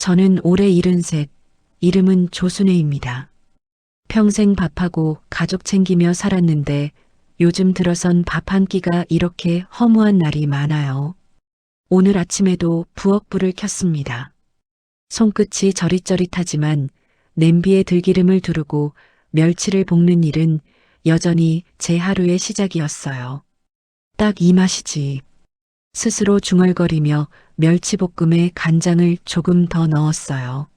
저는 올해 73, 이름은 조순애입니다. 평생 밥하고 가족 챙기며 살았는데 요즘 들어선 밥 한 끼가 이렇게 허무한 날이 많아요. 오늘 아침에도 부엌불을 켰습니다. 손끝이 저릿저릿하지만 냄비에 들기름을 두르고 멸치를 볶는 일은 여전히 제 하루의 시작이었어요. 딱 이 맛이지. 스스로 중얼거리며 멸치볶음에 간장을 조금 더 넣었어요.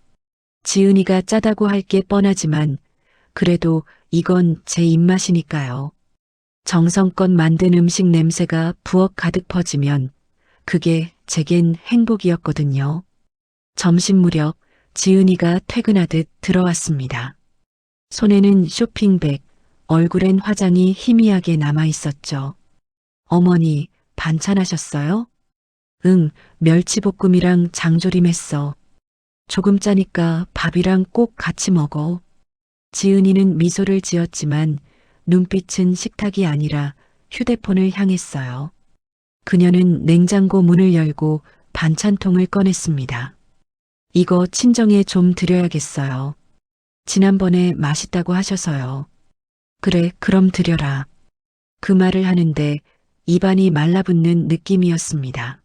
지은이가 짜다고 할 게 뻔하지만 그래도 이건 제 입맛이니까요. 정성껏 만든 음식 냄새가 부엌 가득 퍼지면 그게 제겐 행복이었거든요. 점심 무렵 지은이가 퇴근하듯 들어왔습니다. 손에는 쇼핑백, 얼굴엔 화장이 희미하게 남아 있었죠. 어머니, 반찬하셨어요? 응, 멸치볶음이랑 장조림 했어. 조금 짜니까 밥이랑 꼭 같이 먹어. 지은이는 미소를 지었지만 눈빛은 식탁이 아니라 휴대폰을 향했어요. 그녀는 냉장고 문을 열고 반찬통을 꺼냈습니다. 이거 친정에 좀 드려야겠어요. 지난번에 맛있다고 하셔서요. 그래, 그럼 드려라. 그 말을 하는데 입안이 말라붙는 느낌이었습니다.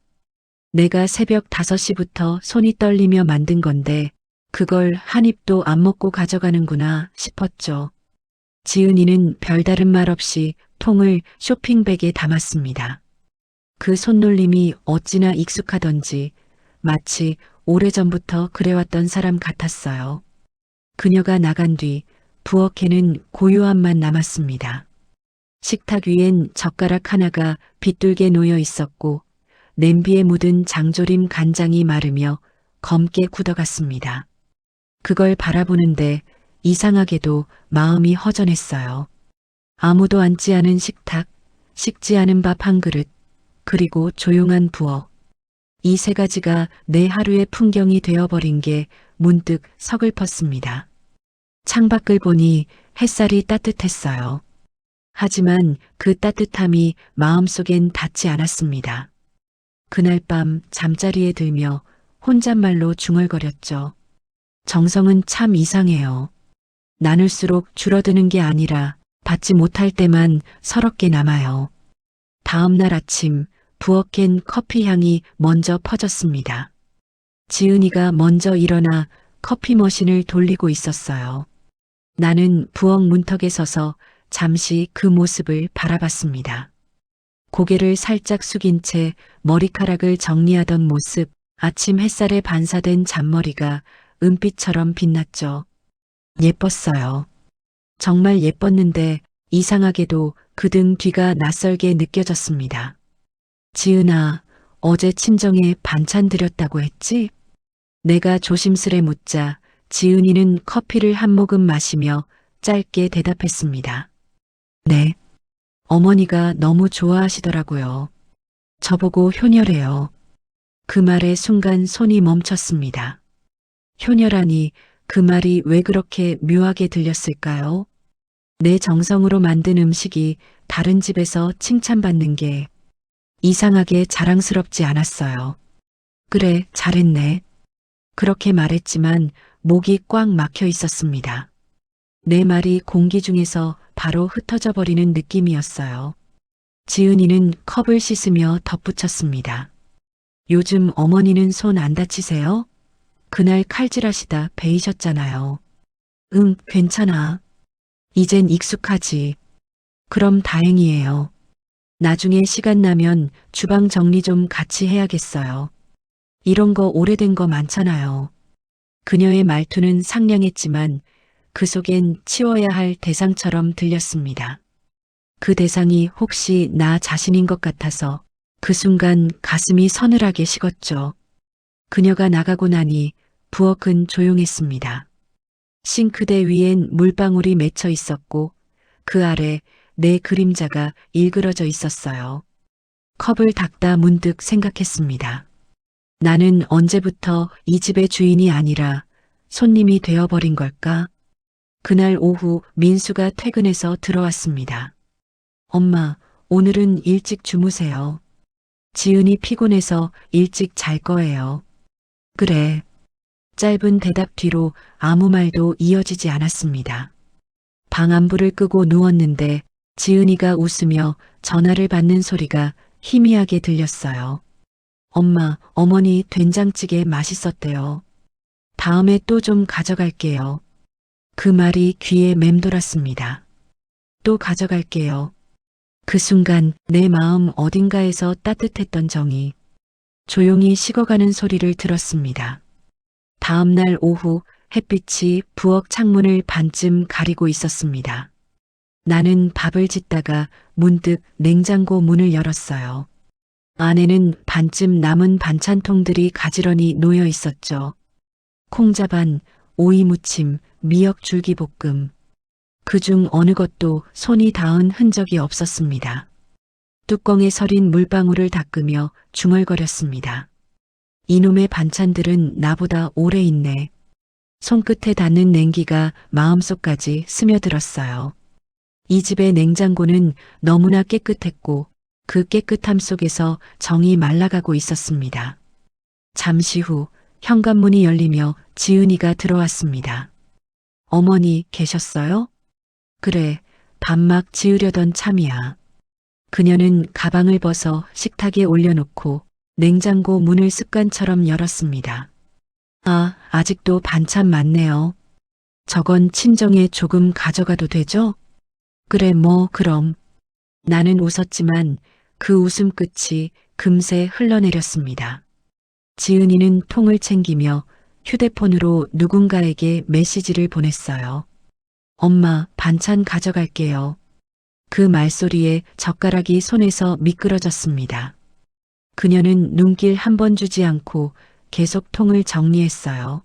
내가 새벽 5시부터 손이 떨리며 만든 건데 그걸 한 입도 안 먹고 가져가는구나 싶었죠. 지은이는 별다른 말 없이 통을 쇼핑백에 담았습니다. 그 손놀림이 어찌나 익숙하던지 마치 오래전부터 그래왔던 사람 같았어요. 그녀가 나간 뒤 부엌에는 고요함만 남았습니다. 식탁 위엔 젓가락 하나가 빗둘게 놓여 있었고 냄비에 묻은 장조림 간장이 마르며 검게 굳어갔습니다. 그걸 바라보는데 이상하게도 마음이 허전했어요. 아무도 앉지 않은 식탁, 식지 않은 밥 한 그릇, 그리고 조용한 부엌. 이 세 가지가 내 하루의 풍경이 되어버린 게 문득 서글펐습니다. 창밖을 보니 햇살이 따뜻했어요. 하지만 그 따뜻함이 마음속엔 닿지 않았습니다. 그날 밤 잠자리에 들며 혼잣말로 중얼거렸죠. 정성은 참 이상해요. 나눌수록 줄어드는 게 아니라 받지 못할 때만 서럽게 남아요. 다음 날 아침 부엌엔 커피 향이 먼저 퍼졌습니다. 지은이가 먼저 일어나 커피 머신을 돌리고 있었어요. 나는 부엌 문턱에 서서 잠시 그 모습을 바라봤습니다. 고개를 살짝 숙인 채 머리카락을 정리하던 모습, 아침 햇살에 반사된 잔머리가 은빛처럼 빛났죠. 예뻤어요. 정말 예뻤는데 이상하게도 그 등 뒤가 낯설게 느껴졌습니다. 지은아, 어제 친정에 반찬 드렸다고 했지? 내가 조심스레 묻자 지은이는 커피를 한 모금 마시며 짧게 대답했습니다. 네. 어머니가 너무 좋아하시더라고요. 저보고 효녀래요. 그 말에 순간 손이 멈췄습니다. 효녀라니 그 말이 왜 그렇게 묘하게 들렸을까요? 내 정성으로 만든 음식이 다른 집에서 칭찬받는 게 이상하게 자랑스럽지 않았어요. 그래, 잘했네. 그렇게 말했지만 목이 꽉 막혀 있었습니다. 내 말이 공기 중에서 바로 흩어져 버리는 느낌이었어요. 지은이는 컵을 씻으며 덧붙였습니다. 요즘 어머니는 손 안 다치세요? 그날 칼질하시다 베이셨잖아요. 응, 괜찮아. 이젠 익숙하지. 그럼 다행이에요. 나중에 시간 나면 주방 정리 좀 같이 해야겠어요. 이런 거 오래된 거 많잖아요. 그녀의 말투는 상냥했지만 그 속엔 치워야 할 대상처럼 들렸습니다. 그 대상이 혹시 나 자신인 것 같아서 그 순간 가슴이 서늘하게 식었죠. 그녀가 나가고 나니 부엌은 조용했습니다. 싱크대 위엔 물방울이 맺혀 있었고 그 아래 내 그림자가 일그러져 있었어요. 컵을 닦다 문득 생각했습니다. 나는 언제부터 이 집의 주인이 아니라 손님이 되어버린 걸까? 그날 오후 민수가 퇴근해서 들어왔습니다. 엄마, 오늘은 일찍 주무세요. 지은이 피곤해서 일찍 잘 거예요. 그래. 짧은 대답 뒤로 아무 말도 이어지지 않았습니다. 방 안불을 끄고 누웠는데 지은이가 웃으며 전화를 받는 소리가 희미하게 들렸어요. 엄마, 어머니 된장찌개 맛있었대요. 다음에 또 좀 가져갈게요. 그 말이 귀에 맴돌았습니다. 또 가져갈게요. 그 순간 내 마음 어딘가에서 따뜻했던 정이 조용히 식어가는 소리를 들었습니다. 다음 날 오후 햇빛이 부엌 창문을 반쯤 가리고 있었습니다. 나는 밥을 짓다가 문득 냉장고 문을 열었어요. 안에는 반쯤 남은 반찬통들이 가지런히 놓여 있었죠. 콩자반, 오이 무침, 미역 줄기볶음. 그중 어느 것도 손이 닿은 흔적이 없었습니다. 뚜껑에 서린 물방울을 닦으며 중얼거렸습니다. 이놈의 반찬들은 나보다 오래 있네. 손끝에 닿는 냉기가 마음속까지 스며들었어요. 이 집의 냉장고는 너무나 깨끗했고 그 깨끗함 속에서 정이 말라가고 있었습니다. 잠시 후 현관문이 열리며 지은이가 들어왔습니다. 어머니 계셨어요? 그래, 밥 막 지으려던 참이야. 그녀는 가방을 벗어 식탁에 올려놓고 냉장고 문을 습관처럼 열었습니다. 아, 아직도 반찬 많네요. 저건 친정에 조금 가져가도 되죠? 그래, 뭐, 그럼. 나는 웃었지만 그 웃음 끝이 금세 흘러내렸습니다. 지은이는 통을 챙기며 휴대폰으로 누군가에게 메시지를 보냈어요. 엄마, 반찬 가져갈게요. 그 말소리에 젓가락이 손에서 미끄러졌습니다. 그녀는 눈길 한 번 주지 않고 계속 통을 정리했어요.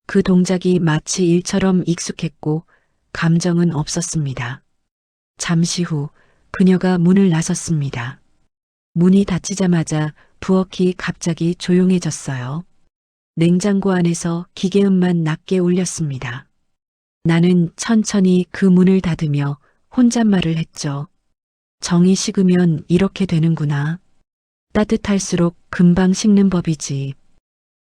그 동작이 마치 일처럼 익숙했고 감정은 없었습니다. 잠시 후 그녀가 문을 나섰습니다. 문이 닫히자마자 부엌이 갑자기 조용해졌어요. 냉장고 안에서 기계음만 낮게 울렸습니다. 나는 천천히 그 문을 닫으며 혼잣말을 했죠. 정이 식으면 이렇게 되는구나. 따뜻할수록 금방 식는 법이지.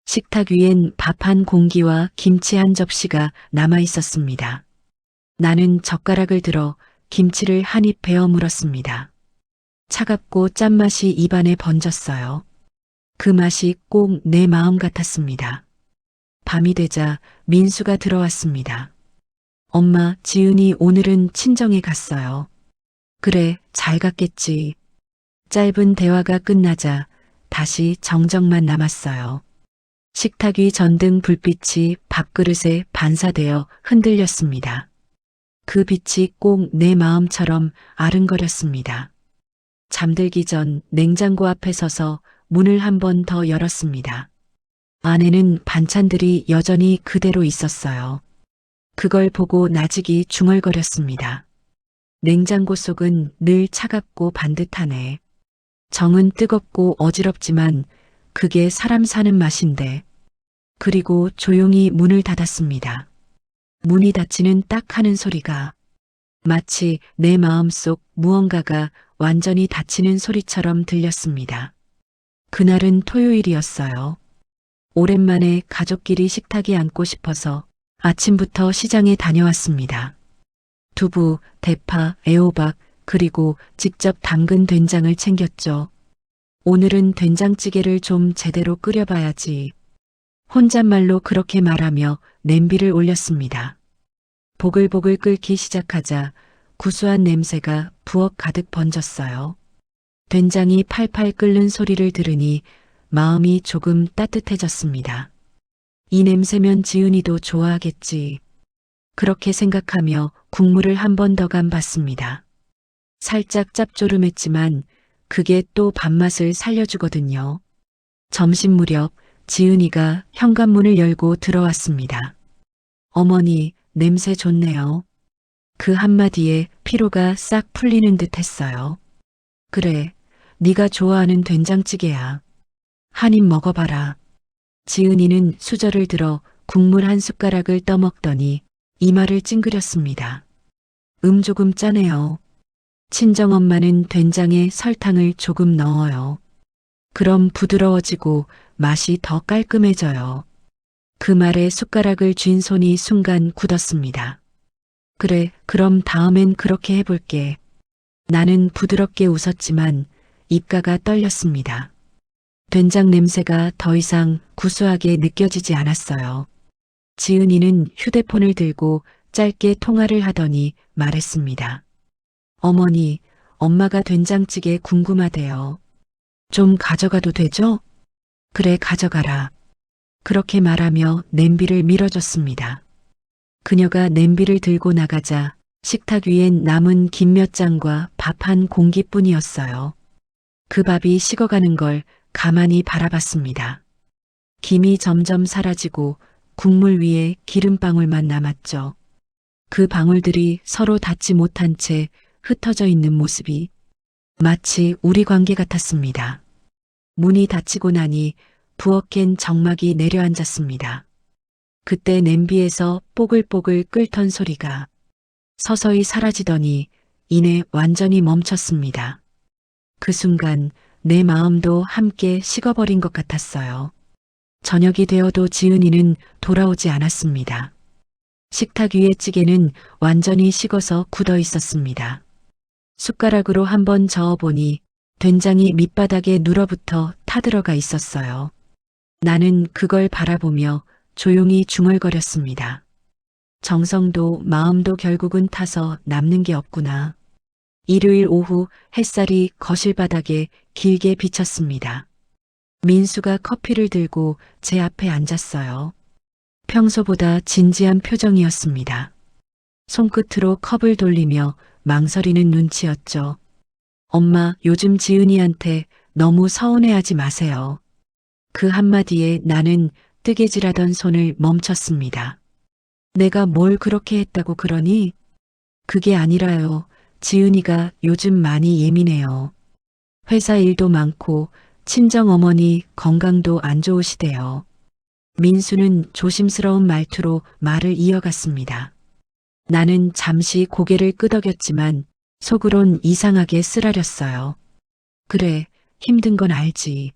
식탁 위엔 밥 한 공기와 김치 한 접시가 남아 있었습니다. 나는 젓가락을 들어 김치를 한 입 베어 물었습니다. 차갑고 짠맛이 입안에 번졌어요. 그 맛이 꼭 내 마음 같았습니다. 밤이 되자 민수가 들어왔습니다. 엄마, 지은이 오늘은 친정에 갔어요. 그래, 잘 갔겠지. 짧은 대화가 끝나자 다시 정적만 남았어요. 식탁 위 전등 불빛이 밥그릇에 반사되어 흔들렸습니다. 그 빛이 꼭 내 마음처럼 아른거렸습니다. 잠들기 전 냉장고 앞에 서서 문을 한 번 더 열었습니다. 안에는 반찬들이 여전히 그대로 있었어요. 그걸 보고 나직이 중얼거렸습니다. 냉장고 속은 늘 차갑고 반듯하네. 정은 뜨겁고 어지럽지만 그게 사람 사는 맛인데. 그리고 조용히 문을 닫았습니다. 문이 닫히는 딱 하는 소리가 마치 내 마음속 무언가가 완전히 닫히는 소리처럼 들렸습니다. 그날은 토요일이었어요. 오랜만에 가족끼리 식탁에 앉고 싶어서 아침부터 시장에 다녀왔습니다. 두부, 대파, 애호박, 그리고 직접 담근 된장을 챙겼죠. 오늘은 된장찌개를 좀 제대로 끓여봐야지. 혼잣말로 그렇게 말하며 냄비를 올렸습니다. 보글보글 끓기 시작하자 구수한 냄새가 부엌 가득 번졌어요. 된장이 팔팔 끓는 소리를 들으니 마음이 조금 따뜻해졌습니다. 이 냄새면 지은이도 좋아하겠지. 그렇게 생각하며 국물을 한 번 더 간봤습니다. 살짝 짭조름했지만 그게 또 밥맛을 살려주거든요. 점심 무렵 지은이가 현관문을 열고 들어왔습니다. 어머니, 냄새 좋네요. 그 한마디에 피로가 싹 풀리는 듯 했어요. 그래, 네가 좋아하는 된장찌개야. 한 입 먹어봐라. 지은이는 수저를 들어 국물 한 숟가락을 떠먹더니 이마를 찡그렸습니다. 조금 짜네요. 친정엄마는 된장에 설탕을 조금 넣어요. 그럼 부드러워지고 맛이 더 깔끔해져요. 그 말에 숟가락을 쥔 손이 순간 굳었습니다. 그래, 그럼 다음엔 그렇게 해볼게. 나는 부드럽게 웃었지만 입가가 떨렸습니다. 된장 냄새가 더 이상 구수하게 느껴지지 않았어요. 지은이는 휴대폰을 들고 짧게 통화를 하더니 말했습니다. 어머니, 엄마가 된장찌개 궁금하대요. 좀 가져가도 되죠? 그래, 가져가라. 그렇게 말하며 냄비를 밀어줬습니다. 그녀가 냄비를 들고 나가자 식탁 위엔 남은 김 몇 장과 밥 한 공기뿐이었어요. 그 밥이 식어가는 걸 가만히 바라봤습니다. 김이 점점 사라지고 국물 위에 기름방울만 남았죠. 그 방울들이 서로 닿지 못한 채 흩어져 있는 모습이 마치 우리 관계 같았습니다. 문이 닫히고 나니 부엌엔 정막이 내려앉았습니다. 그때 냄비에서 뽀글뽀글 끓던 소리가 서서히 사라지더니 이내 완전히 멈췄습니다. 그 순간 내 마음도 함께 식어버린 것 같았어요. 저녁이 되어도 지은이는 돌아오지 않았습니다. 식탁 위의 찌개는 완전히 식어서 굳어 있었습니다. 숟가락으로 한번 저어보니 된장이 밑바닥에 눌어붙어 타들어가 있었어요. 나는 그걸 바라보며 조용히 중얼거렸습니다. 정성도 마음도 결국은 타서 남는 게 없구나. 일요일 오후 햇살이 거실 바닥에 길게 비쳤습니다. 민수가 커피를 들고 제 앞에 앉았어요. 평소보다 진지한 표정이었습니다. 손끝으로 컵을 돌리며 망설이는 눈치였죠. 엄마, 요즘 지은이한테 너무 서운해하지 마세요. 그 한마디에 나는 뜨개질하던 손을 멈췄습니다. 내가 뭘 그렇게 했다고 그러니? 그게 아니라요. 지은이가 요즘 많이 예민해요. 회사 일도 많고 친정어머니 건강도 안 좋으시대요. 민수는 조심스러운 말투로 말을 이어갔습니다. 나는 잠시 고개를 끄덕였지만 속으론 이상하게 쓰라렸어요. 그래, 힘든 건 알지.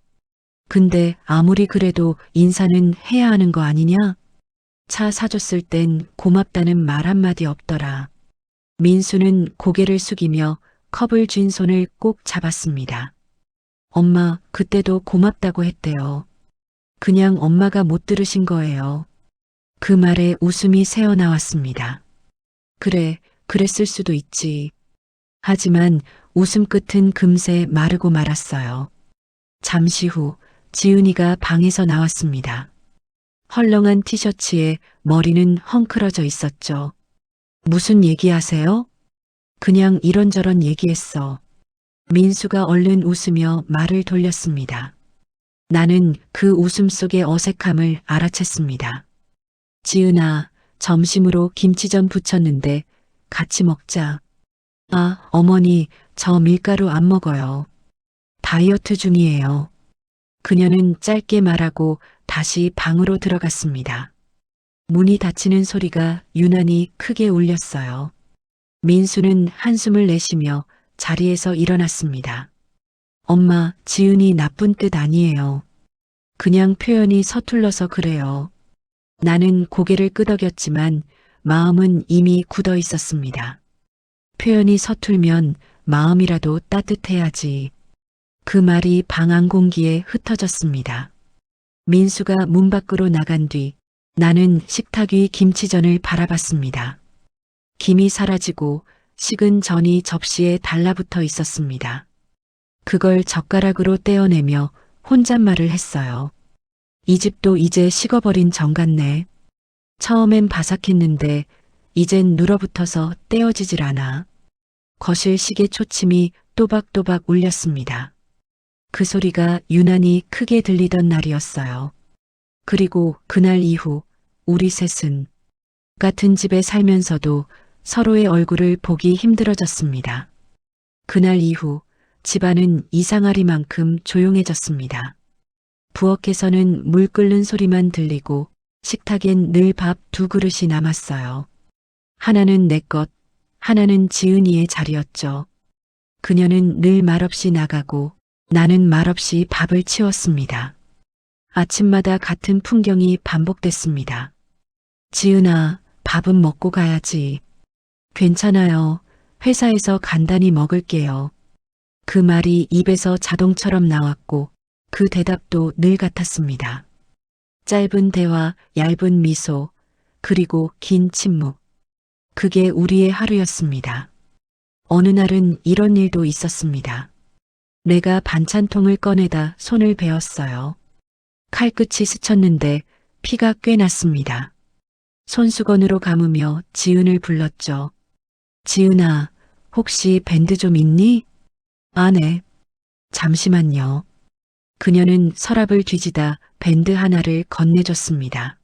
근데 아무리 그래도 인사는 해야 하는 거 아니냐? 차 사줬을 땐 고맙다는 말 한마디 없더라. 민수는 고개를 숙이며 컵을 쥔 손을 꼭 잡았습니다. 엄마, 그때도 고맙다고 했대요. 그냥 엄마가 못 들으신 거예요. 그 말에 웃음이 새어나왔습니다. 그래, 그랬을 수도 있지. 하지만 웃음 끝은 금세 마르고 말았어요. 잠시 후 지은이가 방에서 나왔습니다. 헐렁한 티셔츠에 머리는 헝클어져 있었죠. 무슨 얘기하세요? 그냥 이런저런 얘기했어. 민수가 얼른 웃으며 말을 돌렸습니다. 나는 그 웃음 속의 어색함을 알아챘습니다. 지은아, 점심으로 김치전 부쳤는데 같이 먹자. 아, 어머니, 저 밀가루 안 먹어요. 다이어트 중이에요. 그녀는 짧게 말하고 다시 방으로 들어갔습니다. 문이 닫히는 소리가 유난히 크게 울렸어요. 민수는 한숨을 내쉬며 자리에서 일어났습니다. 엄마, 지은이 나쁜 뜻 아니에요. 그냥 표현이 서툴러서 그래요. 나는 고개를 끄덕였지만 마음은 이미 굳어 있었습니다. 표현이 서툴면 마음이라도 따뜻해야지. 그 말이 방 안 공기에 흩어졌습니다. 민수가 문 밖으로 나간 뒤 나는 식탁 위 김치전을 바라봤습니다. 김이 사라지고 식은 전이 접시에 달라붙어 있었습니다. 그걸 젓가락으로 떼어내며 혼잣말을 했어요. 이 집도 이제 식어버린 정 같네. 처음엔 바삭했는데 이젠 눌어붙어서 떼어지질 않아. 거실 시계 초침이 또박또박 울렸습니다. 그 소리가 유난히 크게 들리던 날이었어요. 그리고 그날 이후 우리 셋은 같은 집에 살면서도 서로의 얼굴을 보기 힘들어졌습니다. 그날 이후 집안은 이상하리만큼 조용해졌습니다. 부엌에서는 물 끓는 소리만 들리고 식탁엔 늘 밥 2그릇이 남았어요. 하나는 내 것, 하나는 지은이의 자리였죠. 그녀는 늘 말없이 나가고 나는 말없이 밥을 치웠습니다. 아침마다 같은 풍경이 반복됐습니다. 지은아, 밥은 먹고 가야지. 괜찮아요. 회사에서 간단히 먹을게요. 그 말이 입에서 자동처럼 나왔고 그 대답도 늘 같았습니다. 짧은 대화, 얇은 미소, 그리고 긴 침묵. 그게 우리의 하루였습니다. 어느 날은 이런 일도 있었습니다. 내가 반찬통을 꺼내다 손을 베었어요. 칼끝이 스쳤는데 피가 꽤 났습니다. 손수건으로 감으며 지은을 불렀죠. 지은아, 혹시 밴드 좀 있니? 아, 네. 잠시만요. 그녀는 서랍을 뒤지다 밴드 하나를 건네줬습니다.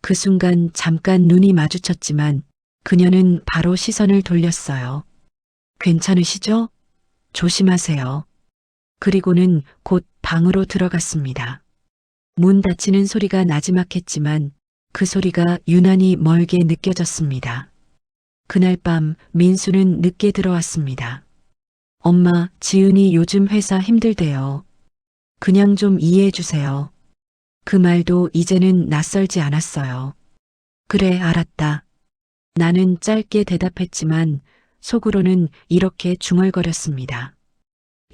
그 순간 잠깐 눈이 마주쳤지만 그녀는 바로 시선을 돌렸어요. 괜찮으시죠? 조심하세요. 그리고는 곧 방으로 들어갔습니다. 문 닫히는 소리가 나지막했지만 그 소리가 유난히 멀게 느껴졌습니다. 그날 밤 민수는 늦게 들어왔습니다. 엄마, 지은이 요즘 회사 힘들대요. 그냥 좀 이해해 주세요. 그 말도 이제는 낯설지 않았어요. 그래, 알았다. 나는 짧게 대답했지만 속으로는 이렇게 중얼거렸습니다.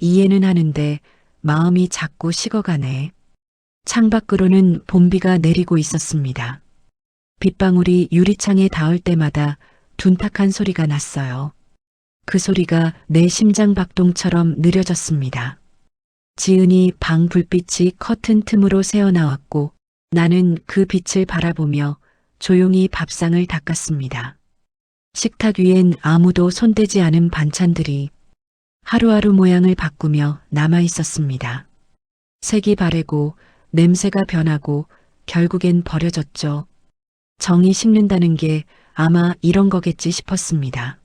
이해는 하는데 마음이 자꾸 식어가네. 창밖으로는 봄비가 내리고 있었습니다. 빗방울이 유리창에 닿을 때마다 둔탁한 소리가 났어요. 그 소리가 내 심장 박동처럼 느려졌습니다. 지은이 방 불빛이 커튼 틈으로 새어나왔고 나는 그 빛을 바라보며 조용히 밥상을 닦았습니다. 식탁 위엔 아무도 손대지 않은 반찬들이 하루하루 모양을 바꾸며 남아 있었습니다. 색이 바래고 냄새가 변하고 결국엔 버려졌죠. 정이 식는다는 게 아마 이런 거겠지 싶었습니다.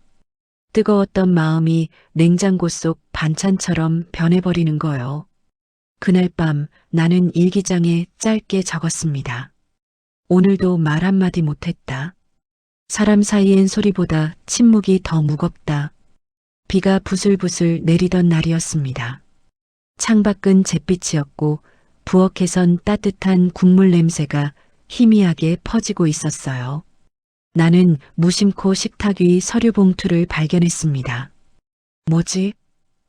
뜨거웠던 마음이 냉장고 속 반찬처럼 변해버리는 거요. 그날 밤 나는 일기장에 짧게 적었습니다. 오늘도 말 한마디 못했다. 사람 사이엔 소리보다 침묵이 더 무겁다. 비가 부슬부슬 내리던 날이었습니다. 창밖은 잿빛이었고 부엌에선 따뜻한 국물 냄새가 희미하게 퍼지고 있었어요. 나는 무심코 식탁 위 서류 봉투를 발견했습니다. 뭐지?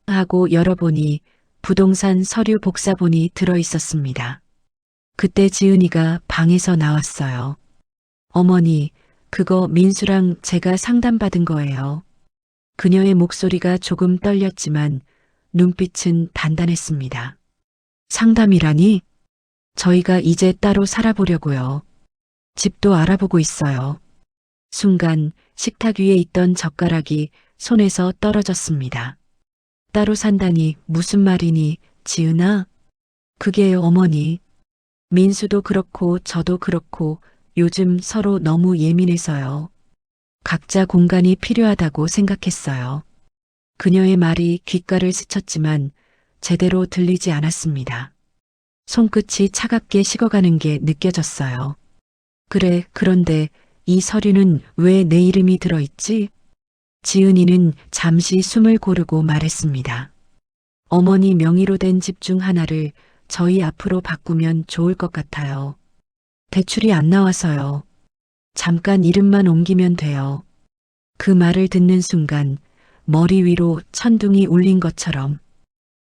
하고 열어보니 부동산 서류 복사본이 들어 있었습니다. 그때 지은이가 방에서 나왔어요. 어머니, 그거 민수랑 제가 상담받은 거예요. 그녀의 목소리가 조금 떨렸지만 눈빛은 단단했습니다. 상담이라니? 저희가 이제 따로 살아보려고요. 집도 알아보고 있어요. 순간 식탁 위에 있던 젓가락이 손에서 떨어졌습니다. 따로 산다니 무슨 말이니, 지은아? 그게요, 어머니. 민수도 그렇고 저도 그렇고 요즘 서로 너무 예민해서요. 각자 공간이 필요하다고 생각했어요. 그녀의 말이 귓가를 스쳤지만 제대로 들리지 않았습니다. 손끝이 차갑게 식어가는 게 느껴졌어요. 그래, 그런데 이 서류는 왜 내 이름이 들어있지? 지은이는 잠시 숨을 고르고 말했습니다. 어머니 명의로 된 집 중 하나를 저희 앞으로 바꾸면 좋을 것 같아요. 대출이 안 나와서요. 잠깐 이름만 옮기면 돼요. 그 말을 듣는 순간 머리 위로 천둥이 울린 것처럼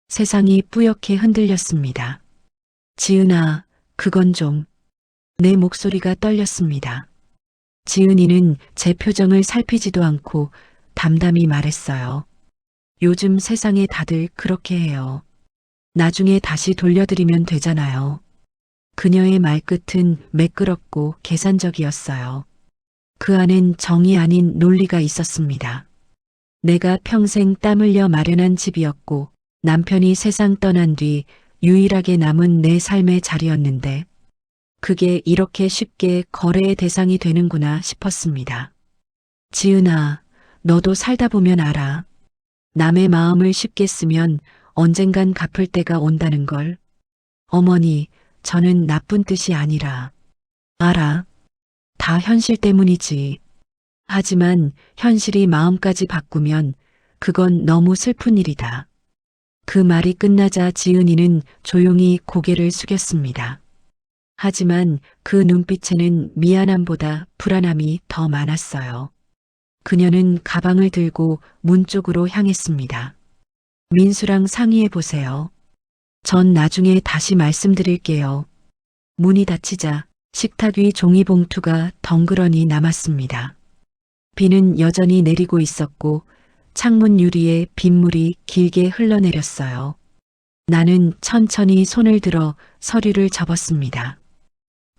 세상이 뿌옇게 흔들렸습니다. 지은아, 그건 좀. 내 목소리가 떨렸습니다. 지은이는 제 표정을 살피지도 않고 담담히 말했어요. 요즘 세상에 다들 그렇게 해요. 나중에 다시 돌려드리면 되잖아요. 그녀의 말끝은 매끄럽고 계산적이었어요. 그 안엔 정이 아닌 논리가 있었습니다. 내가 평생 땀 흘려 마련한 집이었고 남편이 세상 떠난 뒤 유일하게 남은 내 삶의 자리였는데 그게 이렇게 쉽게 거래의 대상이 되는구나 싶었습니다. 지은아, 너도 살다 보면 알아. 남의 마음을 쉽게 쓰면 언젠간 갚을 때가 온다는 걸. 어머니, 저는 나쁜 뜻이 아니라. 알아. 다 현실 때문이지. 하지만 현실이 마음까지 바꾸면 그건 너무 슬픈 일이다. 그 말이 끝나자 지은이는 조용히 고개를 숙였습니다. 하지만 그 눈빛에는 미안함보다 불안함이 더 많았어요. 그녀는 가방을 들고 문 쪽으로 향했습니다. 민수랑 상의해 보세요. 전 나중에 다시 말씀드릴게요. 문이 닫히자 식탁 위 종이봉투가 덩그러니 남았습니다. 비는 여전히 내리고 있었고 창문 유리에 빗물이 길게 흘러내렸어요. 나는 천천히 손을 들어 서류를 접었습니다.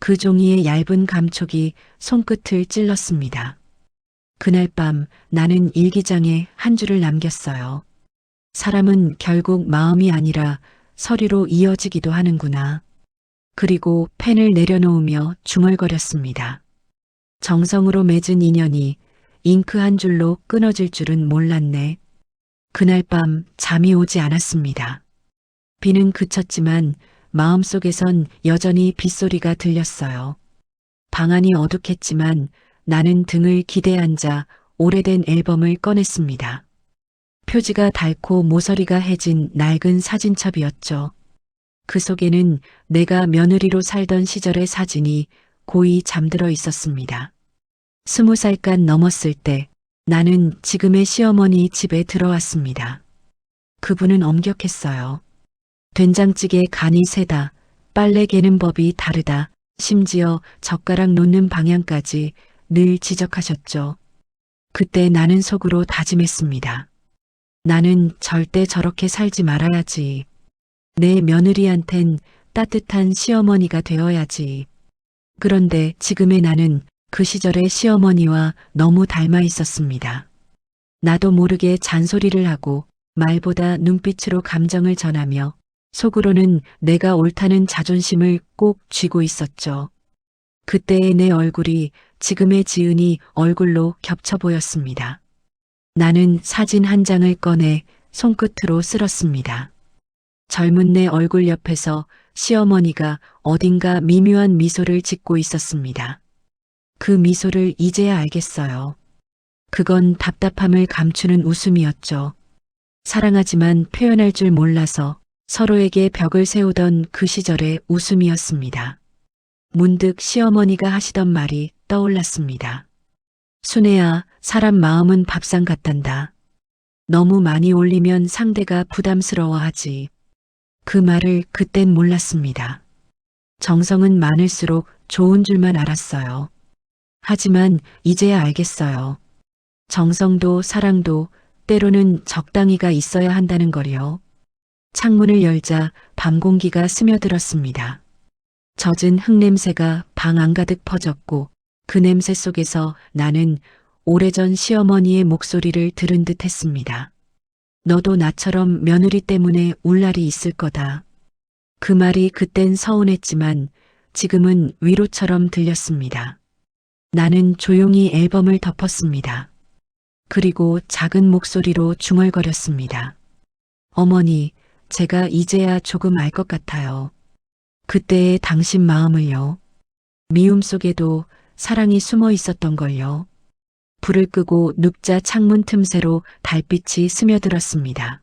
그 종이의 얇은 감촉이 손끝을 찔렀습니다. 그날 밤 나는 일기장에 한 줄을 남겼어요. 사람은 결국 마음이 아니라 서류로 이어지기도 하는구나. 그리고 펜을 내려놓으며 중얼거렸습니다. 정성으로 맺은 인연이 잉크 한 줄로 끊어질 줄은 몰랐네. 그날 밤 잠이 오지 않았습니다. 비는 그쳤지만 마음속에선 여전히 빗소리가 들렸어요. 방 안이 어둑했지만 나는 등을 기대 앉아 오래된 앨범을 꺼냈습니다. 표지가 닳고 모서리가 해진 낡은 사진첩이었죠. 그 속에는 내가 며느리로 살던 시절의 사진이 고이 잠들어 있었습니다. 20살간 넘었을 때 나는 지금의 시어머니 집에 들어왔습니다. 그분은 엄격했어요. 된장찌개 간이 세다, 빨래 개는 법이 다르다, 심지어 젓가락 놓는 방향까지 늘 지적하셨죠. 그때 나는 속으로 다짐했습니다. 나는 절대 저렇게 살지 말아야지. 내 며느리한텐 따뜻한 시어머니가 되어야지. 그런데 지금의 나는 그 시절의 시어머니와 너무 닮아 있었습니다. 나도 모르게 잔소리를 하고 말보다 눈빛으로 감정을 전하며 속으로는 내가 옳다는 자존심을 꼭 쥐고 있었죠. 그때의 내 얼굴이 지금의 지은이 얼굴로 겹쳐 보였습니다. 나는 사진 한 장을 꺼내 손끝으로 쓸었습니다. 젊은 내 얼굴 옆에서 시어머니가 어딘가 미묘한 미소를 짓고 있었습니다. 그 미소를 이제야 알겠어요. 그건 답답함을 감추는 웃음이었죠. 사랑하지만 표현할 줄 몰라서 서로에게 벽을 세우던 그 시절의 웃음이었습니다. 문득 시어머니가 하시던 말이 떠올랐습니다. 순애야, 사람 마음은 밥상 같단다. 너무 많이 올리면 상대가 부담스러워하지. 그 말을 그땐 몰랐습니다. 정성은 많을수록 좋은 줄만 알았어요. 하지만 이제야 알겠어요. 정성도 사랑도 때로는 적당히가 있어야 한다는 걸요. 창문을 열자 밤 공기가 스며들었습니다. 젖은 흙냄새가 방 안가득 퍼졌고 그 냄새 속에서 나는 오래전 시어머니의 목소리를 들은 듯 했습니다. 너도 나처럼 며느리 때문에 울 날이 있을 거다. 그 말이 그땐 서운했지만 지금은 위로처럼 들렸습니다. 나는 조용히 앨범을 덮었습니다. 그리고 작은 목소리로 중얼거렸습니다. 어머니, 제가 이제야 조금 알 것 같아요. 그때의 당신 마음을요. 미움 속에도 사랑이 숨어 있었던 걸요. 불을 끄고 눕자 창문 틈새로 달빛이 스며들었습니다.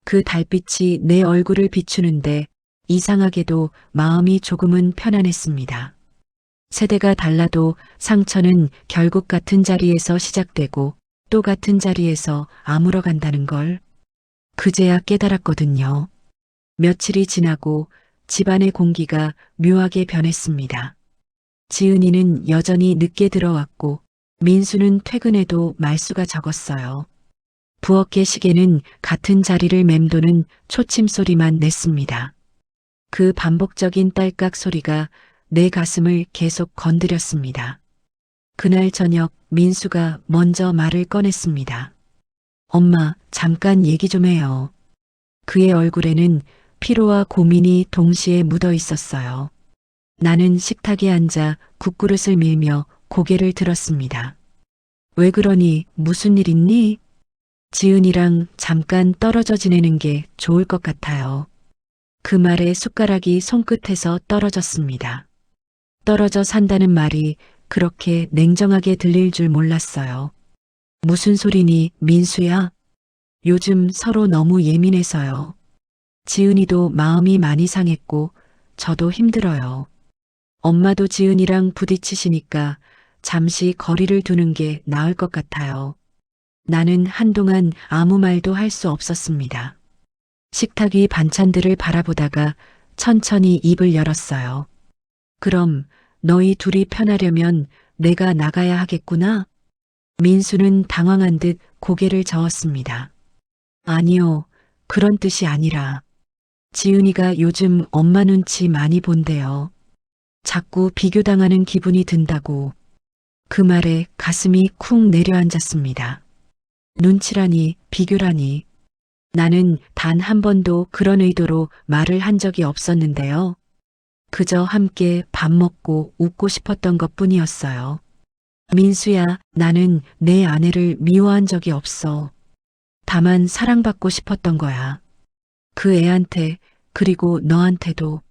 그 달빛이 내 얼굴을 비추는데 이상하게도 마음이 조금은 편안했습니다. 세대가 달라도 상처는 결국 같은 자리에서 시작되고 또 같은 자리에서 아물어 간다는 걸 그제야 깨달았거든요. 며칠이 지나고 집안의 공기가 묘하게 변했습니다. 지은이는 여전히 늦게 들어왔고 민수는 퇴근해도 말수가 적었어요. 부엌의 시계는 같은 자리를 맴도는 초침 소리만 냈습니다. 그 반복적인 딸깍 소리가 내 가슴을 계속 건드렸습니다. 그날 저녁 민수가 먼저 말을 꺼냈습니다. 엄마, 잠깐 얘기 좀 해요. 그의 얼굴에는 피로와 고민이 동시에 묻어 있었어요. 나는 식탁에 앉아 국그릇을 밀며 고개를 들었습니다. 왜 그러니? 무슨 일 있니? 지은이랑 잠깐 떨어져 지내는 게 좋을 것 같아요. 그 말에 숟가락이 손끝에서 떨어졌습니다. 떨어져 산다는 말이 그렇게 냉정하게 들릴 줄 몰랐어요. 무슨 소리니, 민수야? 요즘 서로 너무 예민해서요. 지은이도 마음이 많이 상했고 저도 힘들어요. 엄마도 지은이랑 부딪히시니까 잠시 거리를 두는 게 나을 것 같아요. 나는 한동안 아무 말도 할 수 없었습니다. 식탁 위 반찬들을 바라보다가 천천히 입을 열었어요. 그럼 너희 둘이 편하려면 내가 나가야 하겠구나? 민수는 당황한 듯 고개를 저었습니다. 아니요, 그런 뜻이 아니라 지은이가 요즘 엄마 눈치 많이 본대요. 자꾸 비교당하는 기분이 든다고. 그 말에 가슴이 쿵 내려앉았습니다. 눈치라니, 비교라니. 나는 단 한 번도 그런 의도로 말을 한 적이 없었는데요. 그저 함께 밥 먹고 웃고 싶었던 것 뿐이었어요. 민수야, 나는 내 아내를 미워한 적이 없어. 다만 사랑받고 싶었던 거야. 그 애한테, 그리고 너한테도.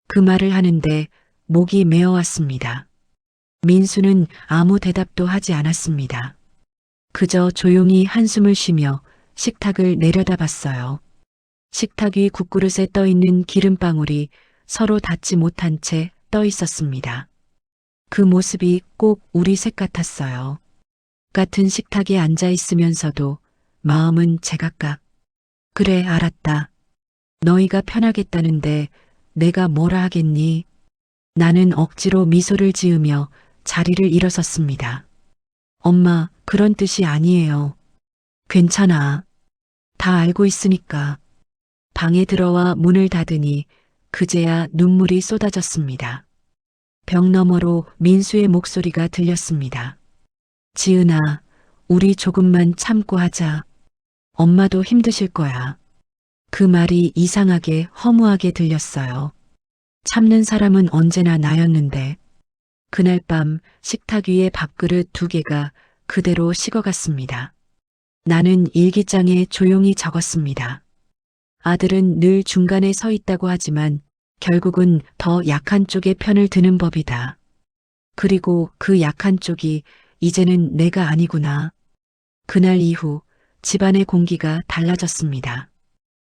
그 말을 하는데 목이 메어왔습니다. 민수는 아무 대답도 하지 않았습니다. 그저 조용히 한숨을 쉬며 식탁을 내려다봤어요. 식탁 위 국그릇에 떠있는 기름방울이 서로 닿지 못한 채 떠 있었습니다. 그 모습이 꼭 우리 셋 같았어요. 같은 식탁에 앉아 있으면서도 마음은 제각각. 그래, 알았다. 너희가 편하겠다는데 내가 뭐라 하겠니? 나는 억지로 미소를 지으며 자리를 일어섰습니다. 엄마, 그런 뜻이 아니에요. 괜찮아. 다 알고 있으니까. 방에 들어와 문을 닫으니 그제야 눈물이 쏟아졌습니다. 벽 너머로 민수의 목소리가 들렸습니다. 지은아, 우리 조금만 참고 하자. 엄마도 힘드실 거야. 그 말이 이상하게 허무하게 들렸어요. 참는 사람은 언제나 나였는데. 그날 밤 식탁 위에 밥그릇 2개가 그대로 식어갔습니다. 나는 일기장에 조용히 적었습니다. 아들은 늘 중간에 서 있다고 하지만 결국은 더 약한 쪽의 편을 드는 법이다. 그리고 그 약한 쪽이 이제는 내가 아니구나. 그날 이후 집안의 공기가 달라졌습니다.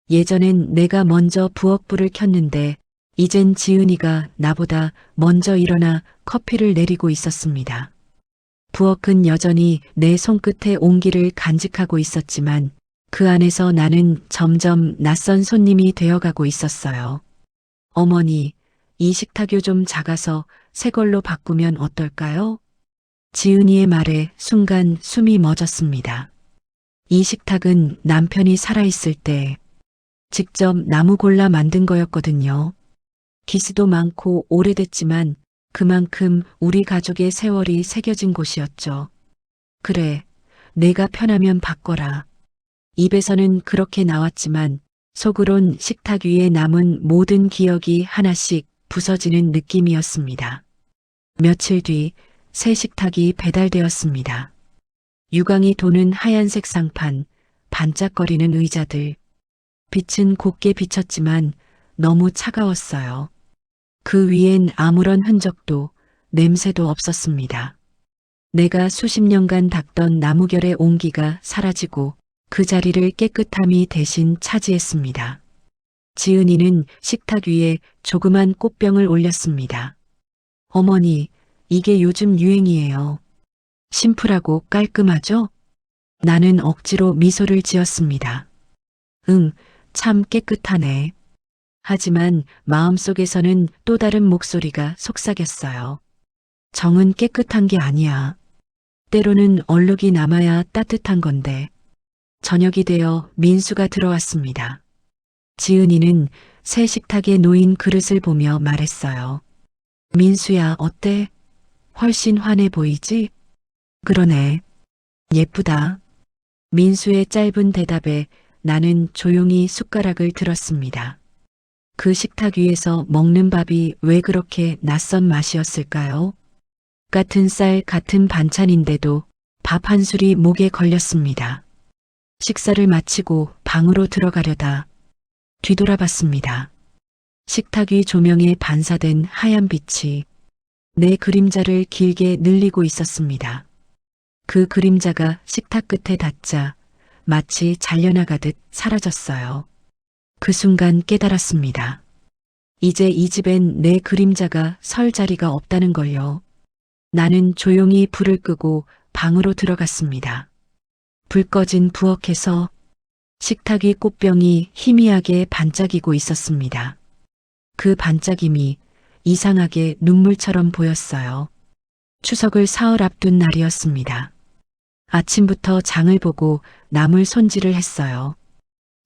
예전엔 내가 먼저 부엌불을 켰는데 이젠 지은이가 나보다 먼저 일어나 커피를 내리고 있었습니다. 부엌은 여전히 내 손끝에 온기를 간직하고 있었지만 그 안에서 나는 점점 낯선 손님이 되어가고 있었어요. 어머니, 이 식탁이 좀 작아서 새 걸로 바꾸면 어떨까요? 지은이의 말에 순간 숨이 멎었습니다. 이 식탁은 남편이 살아있을 때 직접 나무 골라 만든 거였거든요. 기스도 많고 오래됐지만 그만큼 우리 가족의 세월이 새겨진 곳이었죠. 그래, 내가 편하면 바꿔라. 입에서는 그렇게 나왔지만 속으론 식탁 위에 남은 모든 기억이 하나씩 부서지는 느낌이었습니다. 며칠 뒤 새 식탁이 배달되었습니다. 유광이 도는 하얀색 상판, 반짝거리는 의자들. 빛은 곱게 비쳤지만 너무 차가웠어요. 그 위엔 아무런 흔적도 냄새도 없었습니다. 내가 수십 년간 닦던 나무결의 온기가 사라지고 그 자리를 깨끗함이 대신 차지했습니다. 지은이는 식탁 위에 조그만 꽃병을 올렸습니다. 어머니, 이게 요즘 유행이에요. 심플하고 깔끔하죠? 나는 억지로 미소를 지었습니다. 응, 참 깨끗하네. 하지만 마음속에서는 또 다른 목소리가 속삭였어요. 정은 깨끗한 게 아니야. 때로는 얼룩이 남아야 따뜻한 건데. 저녁이 되어 민수가 들어왔습니다. 지은이는 새 식탁에 놓인 그릇을 보며 말했어요. 민수야, 어때? 훨씬 환해 보이지? 그러네. 예쁘다. 민수의 짧은 대답에 나는 조용히 숟가락을 들었습니다. 그 식탁 위에서 먹는 밥이 왜 그렇게 낯선 맛이었을까요? 같은 쌀, 같은 반찬인데도 밥 한 술이 목에 걸렸습니다. 식사를 마치고 방으로 들어가려다 뒤돌아봤습니다. 식탁 위 조명에 반사된 하얀 빛이 내 그림자를 길게 늘리고 있었습니다. 그 그림자가 식탁 끝에 닿자 마치 잘려나가듯 사라졌어요. 그 순간 깨달았습니다. 이제 이 집엔 내 그림자가 설 자리가 없다는 걸요. 나는 조용히 불을 끄고 방으로 들어갔습니다. 불 꺼진 부엌에서 식탁 위 꽃병이 희미하게 반짝이고 있었습니다. 그 반짝임이 이상하게 눈물처럼 보였어요. 추석을 사흘 앞둔 날이었습니다. 아침부터 장을 보고 나물 손질을 했어요.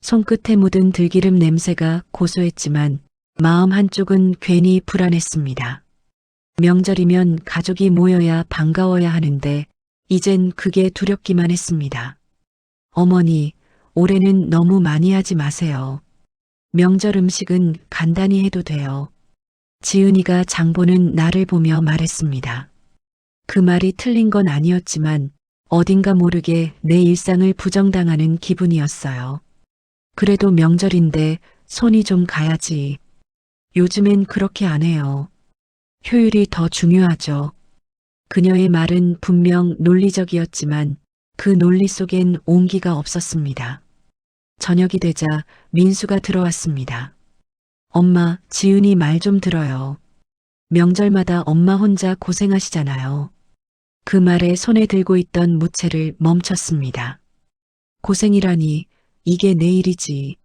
손끝에 묻은 들기름 냄새가 고소했지만 마음 한쪽은 괜히 불안했습니다. 명절이면 가족이 모여야 반가워야 하는데 이젠 그게 두렵기만 했습니다. 어머니, 올해는 너무 많이 하지 마세요. 명절 음식은 간단히 해도 돼요. 지은이가 장보는 나를 보며 말했습니다. 그 말이 틀린 건 아니었지만 어딘가 모르게 내 일상을 부정당하는 기분이었어요. 그래도 명절인데 손이 좀 가야지. 요즘엔 그렇게 안 해요. 효율이 더 중요하죠. 그녀의 말은 분명 논리적이었지만 그 논리 속엔 온기가 없었습니다. 저녁이 되자 민수가 들어왔습니다. 엄마, 지은이 말 좀 들어요. 명절마다 엄마 혼자 고생하시잖아요. 그 말에 손에 들고 있던 무채를 멈췄습니다. 고생이라니, 이게 내 일이지.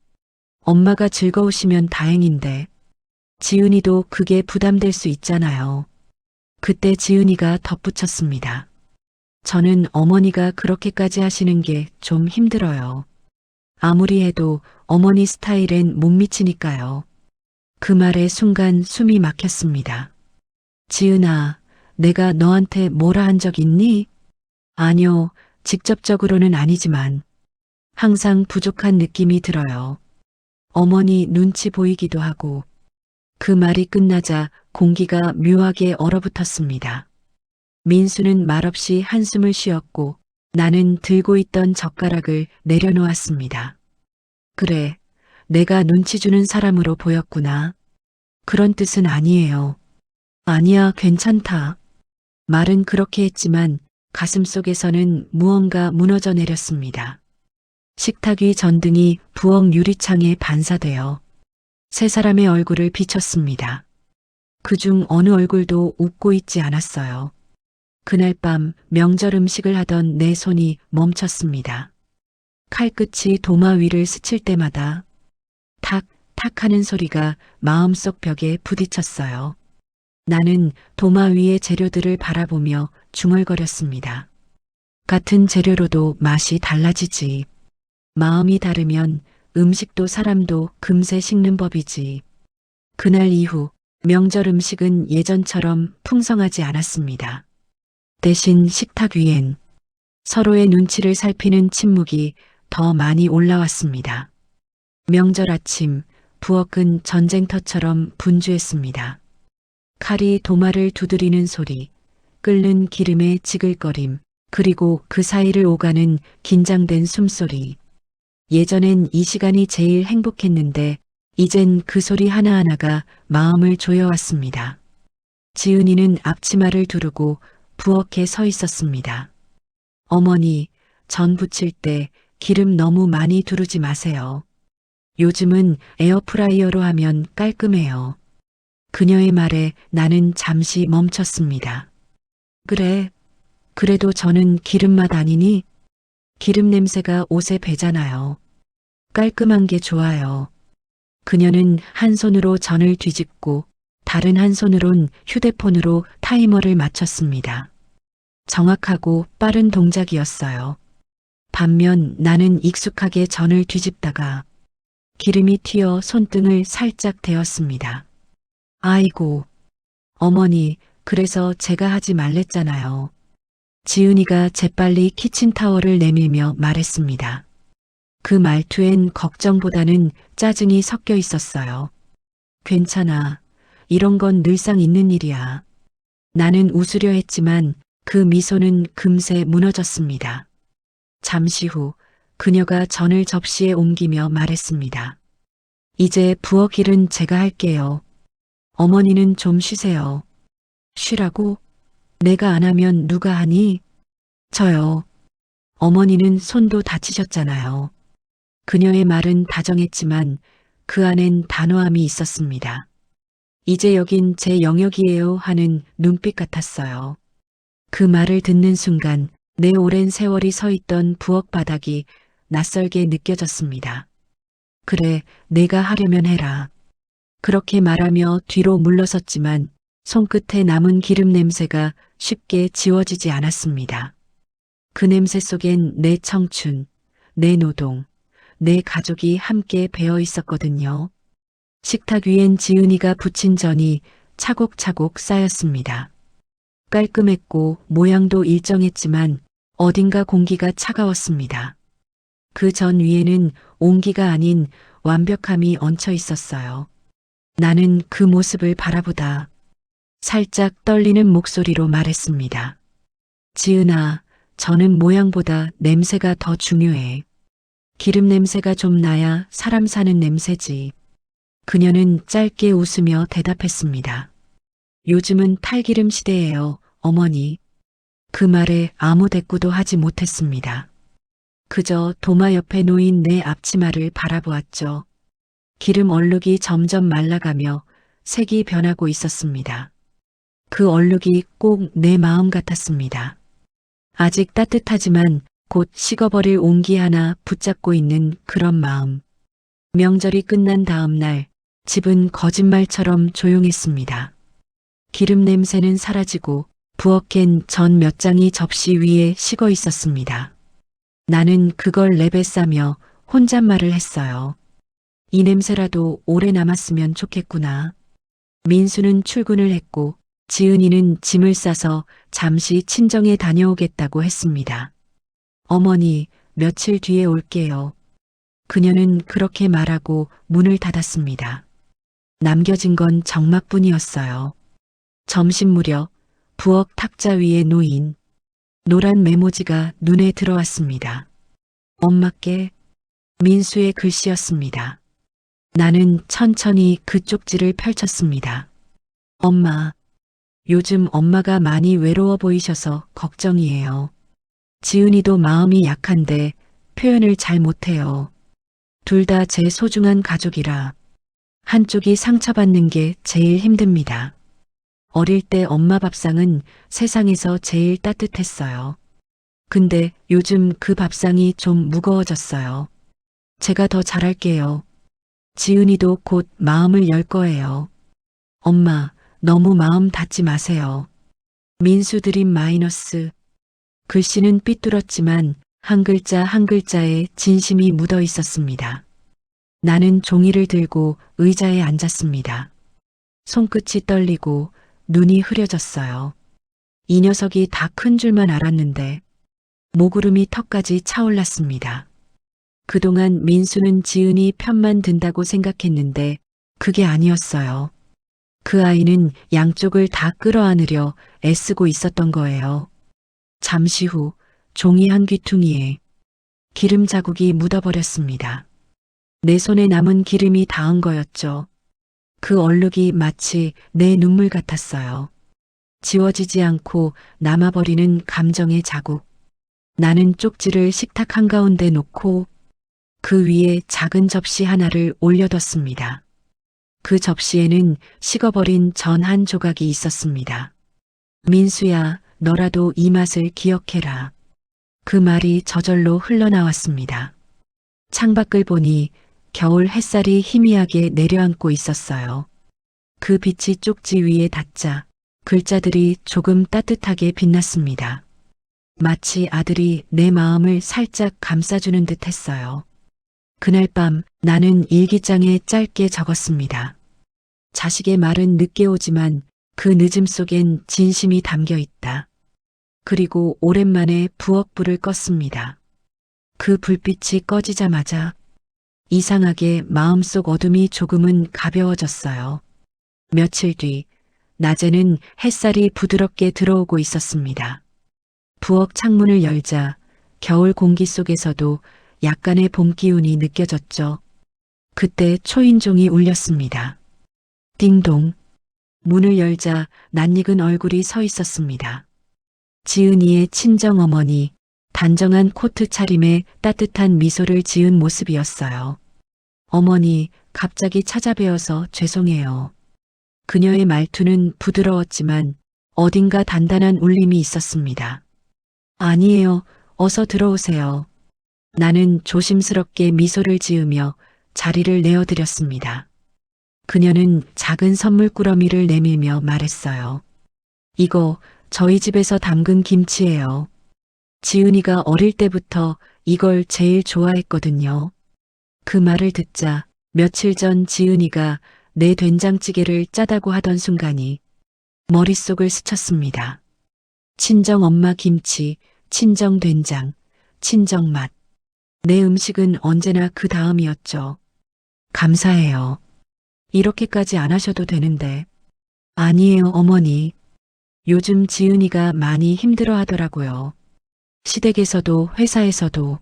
엄마가 즐거우시면 다행인데. 지은이도 그게 부담될 수 있잖아요. 그때 지은이가 덧붙였습니다. 저는 어머니가 그렇게까지 하시는 게 좀 힘들어요. 아무리 해도 어머니 스타일엔 못 미치니까요. 그 말에 순간 숨이 막혔습니다. 지은아, 내가 너한테 뭐라 한 적 있니? 아니요, 직접적으로는 아니지만 항상 부족한 느낌이 들어요. 어머니 눈치 보이기도 하고. 그 말이 끝나자 공기가 묘하게 얼어붙었습니다. 민수는 말없이 한숨을 쉬었고 나는 들고 있던 젓가락을 내려놓았습니다. 그래, 내가 눈치 주는 사람으로 보였구나. 그런 뜻은 아니에요. 아니야, 괜찮다. 말은 그렇게 했지만 가슴속에서는 무언가 무너져 내렸습니다. 식탁 위 전등이 부엌 유리창에 반사되어 세 사람의 얼굴을 비췄습니다. 그중 어느 얼굴도 웃고 있지 않았어요. 그날 밤 명절 음식을 하던 내 손이 멈췄습니다. 칼끝이 도마 위를 스칠 때마다 탁, 탁 하는 소리가 마음속 벽에 부딪혔어요. 나는 도마 위의 재료들을 바라보며 중얼거렸습니다. 같은 재료로도 맛이 달라지지. 마음이 다르면 음식도 사람도 금세 식는 법이지. 그날 이후 명절 음식은 예전처럼 풍성하지 않았습니다. 대신 식탁 위엔 서로의 눈치를 살피는 침묵이 더 많이 올라왔습니다. 명절 아침, 부엌은 전쟁터처럼 분주했습니다. 칼이 도마를 두드리는 소리, 끓는 기름의 지글거림, 그리고 그 사이를 오가는 긴장된 숨소리. 예전엔 이 시간이 제일 행복했는데 이젠 그 소리 하나하나가 마음을 조여왔습니다. 지은이는 앞치마를 두르고 부엌에 서 있었습니다. 어머니, 전 부칠 때 기름 너무 많이 두르지 마세요. 요즘은 에어프라이어로 하면 깔끔해요. 그녀의 말에 나는 잠시 멈췄습니다. 그래, 그래도 저는 기름맛 아니니? 기름 냄새가 옷에 배잖아요. 깔끔한 게 좋아요. 그녀는 한 손으로 전을 뒤집고 다른 한 손으론 휴대폰으로 타이머를 맞췄습니다. 정확하고 빠른 동작이었어요. 반면 나는 익숙하게 전을 뒤집다가 기름이 튀어 손등을 살짝 데웠습니다. 아이고, 어머니, 그래서 제가 하지 말랬잖아요. 지은이가 재빨리 키친타월을 내밀며 말했습니다. 그 말투엔 걱정보다는 짜증이 섞여 있었어요. 괜찮아. 이런 건 늘상 있는 일이야. 나는 웃으려 했지만 그 미소는 금세 무너졌습니다. 잠시 후 그녀가 전을 접시에 옮기며 말했습니다. 이제 부엌 일은 제가 할게요. 어머니는 좀 쉬세요. 쉬라고? 내가 안 하면 누가 하니? 저요. 어머니는 손도 다치셨잖아요. 그녀의 말은 다정했지만 그 안엔 단호함이 있었습니다. 이제 여긴 제 영역이에요 하는 눈빛 같았어요. 그 말을 듣는 순간 내 오랜 세월이 서 있던 부엌 바닥이 낯설게 느껴졌습니다. 그래, 내가 하려면 해라. 그렇게 말하며 뒤로 물러섰지만 손끝에 남은 기름 냄새가 쉽게 지워지지 않았습니다. 그 냄새 속엔 내 청춘, 내 노동, 내 가족이 함께 배어 있었거든요. 식탁 위엔 지은이가 부친 전이 차곡차곡 쌓였습니다. 깔끔했고 모양도 일정했지만 어딘가 공기가 차가웠습니다. 그 전 위에는 온기가 아닌 완벽함이 얹혀 있었어요. 나는 그 모습을 바라보다 살짝 떨리는 목소리로 말했습니다. 지은아, 저는 모양보다 냄새가 더 중요해. 기름 냄새가 좀 나야 사람 사는 냄새지. 그녀는 짧게 웃으며 대답했습니다. 요즘은 탈기름 시대예요, 어머니. 그 말에 아무 대꾸도 하지 못했습니다. 그저 도마 옆에 놓인 내 앞치마를 바라보았죠. 기름 얼룩이 점점 말라가며 색이 변하고 있었습니다. 그 얼룩이 꼭 내 마음 같았습니다. 아직 따뜻하지만 곧 식어버릴 온기 하나 붙잡고 있는 그런 마음. 명절이 끝난 다음 날, 집은 거짓말처럼 조용했습니다. 기름 냄새는 사라지고 부엌엔 전 몇 장이 접시 위에 식어 있었습니다. 나는 그걸 랩에 싸며 혼잣말을 했어요. 이 냄새라도 오래 남았으면 좋겠구나. 민수는 출근을 했고 지은이는 짐을 싸서 잠시 친정에 다녀오겠다고 했습니다. 어머니, 며칠 뒤에 올게요. 그녀는 그렇게 말하고 문을 닫았습니다. 남겨진 건 정막뿐이었어요. 점심 무렵 부엌 탁자 위에 놓인 노란 메모지가 눈에 들어왔습니다. 엄마께 민수의 글씨였습니다. 나는 천천히 그 쪽지를 펼쳤습니다. 엄마, 요즘 엄마가 많이 외로워 보이셔서 걱정이에요. 지은이도 마음이 약한데 표현을 잘 못해요. 둘 다 제 소중한 가족이라 한쪽이 상처받는 게 제일 힘듭니다. 어릴 때 엄마 밥상은 세상에서 제일 따뜻했어요. 근데 요즘 그 밥상이 좀 무거워졌어요. 제가 더 잘할게요. 지은이도 곧 마음을 열 거예요. 엄마, 너무 마음 닫지 마세요. 민수 드림 마이너스. 글씨는 삐뚤었지만 한 글자 한 글자에 진심이 묻어 있었습니다. 나는 종이를 들고 의자에 앉았습니다. 손끝이 떨리고 눈이 흐려졌어요. 이 녀석이 다 큰 줄만 알았는데 모구름이 턱까지 차올랐습니다. 그동안 민수는 지은이 편만 든다고 생각했는데 그게 아니었어요. 그 아이는 양쪽을 다 끌어안으려 애쓰고 있었던 거예요. 잠시 후 종이 한 귀퉁이에 기름 자국이 묻어버렸습니다. 내 손에 남은 기름이 닿은 거였죠. 그 얼룩이 마치 내 눈물 같았어요. 지워지지 않고 남아버리는 감정의 자국. 나는 쪽지를 식탁 한가운데 놓고 그 위에 작은 접시 하나를 올려뒀습니다. 그 접시에는 식어버린 전 한 조각이 있었습니다. 민수야, 너라도 이 맛을 기억해라. 그 말이 저절로 흘러나왔습니다. 창밖을 보니 겨울 햇살이 희미하게 내려앉고 있었어요. 그 빛이 쪽지 위에 닿자 글자들이 조금 따뜻하게 빛났습니다. 마치 아들이 내 마음을 살짝 감싸주는 듯 했어요. 그날 밤 나는 일기장에 짧게 적었습니다. 자식의 말은 늦게 오지만 그 늦음 속엔 진심이 담겨 있다. 그리고 오랜만에 부엌 불을 껐습니다. 그 불빛이 꺼지자마자 이상하게 마음속 어둠이 조금은 가벼워졌어요. 며칠 뒤 낮에는 햇살이 부드럽게 들어오고 있었습니다. 부엌 창문을 열자 겨울 공기 속에서도 약간의 봄 기운이 느껴졌죠. 그때 초인종이 울렸습니다. 띵동. 문을 열자 낯익은 얼굴이 서 있었습니다. 지은이의 친정어머니, 단정한 코트 차림에 따뜻한 미소를 지은 모습이었어요. 어머니, 갑자기 찾아뵈어서 죄송해요. 그녀의 말투는 부드러웠지만 어딘가 단단한 울림이 있었습니다. 아니에요. 어서 들어오세요. 나는 조심스럽게 미소를 지으며 자리를 내어드렸습니다. 그녀는 작은 선물 꾸러미를 내밀며 말했어요. 이거 저희 집에서 담근 김치예요. 지은이가 어릴 때부터 이걸 제일 좋아했거든요. 그 말을 듣자 며칠 전 지은이가 내 된장찌개를 짜다고 하던 순간이 머릿속을 스쳤습니다. 친정 엄마 김치, 친정 된장, 친정 맛. 내 음식은 언제나 그 다음이었죠. 감사해요. 이렇게까지 안 하셔도 되는데. 아니에요, 어머니. 요즘 지은이가 많이 힘들어 하더라고요. 시댁에서도 회사에서도.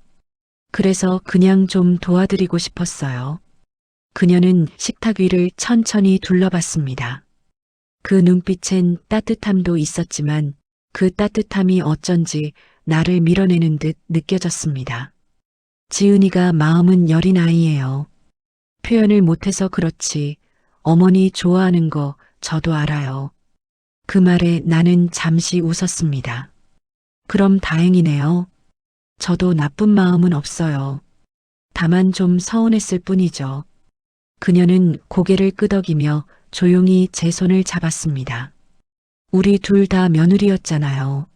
그래서 그냥 좀 도와드리고 싶었어요. 그녀는 식탁 위를 천천히 둘러봤습니다. 그 눈빛엔 따뜻함도 있었지만 그 따뜻함이 어쩐지 나를 밀어내는 듯 느껴졌습니다. 지은이가 마음은 여린 아이예요. 표현을 못해서 그렇지 어머니 좋아하는 거 저도 알아요. 그 말에 나는 잠시 웃었습니다. 그럼 다행이네요. 저도 나쁜 마음은 없어요. 다만 좀 서운했을 뿐이죠. 그녀는 고개를 끄덕이며 조용히 제 손을 잡았습니다. 우리 둘 다 며느리였잖아요.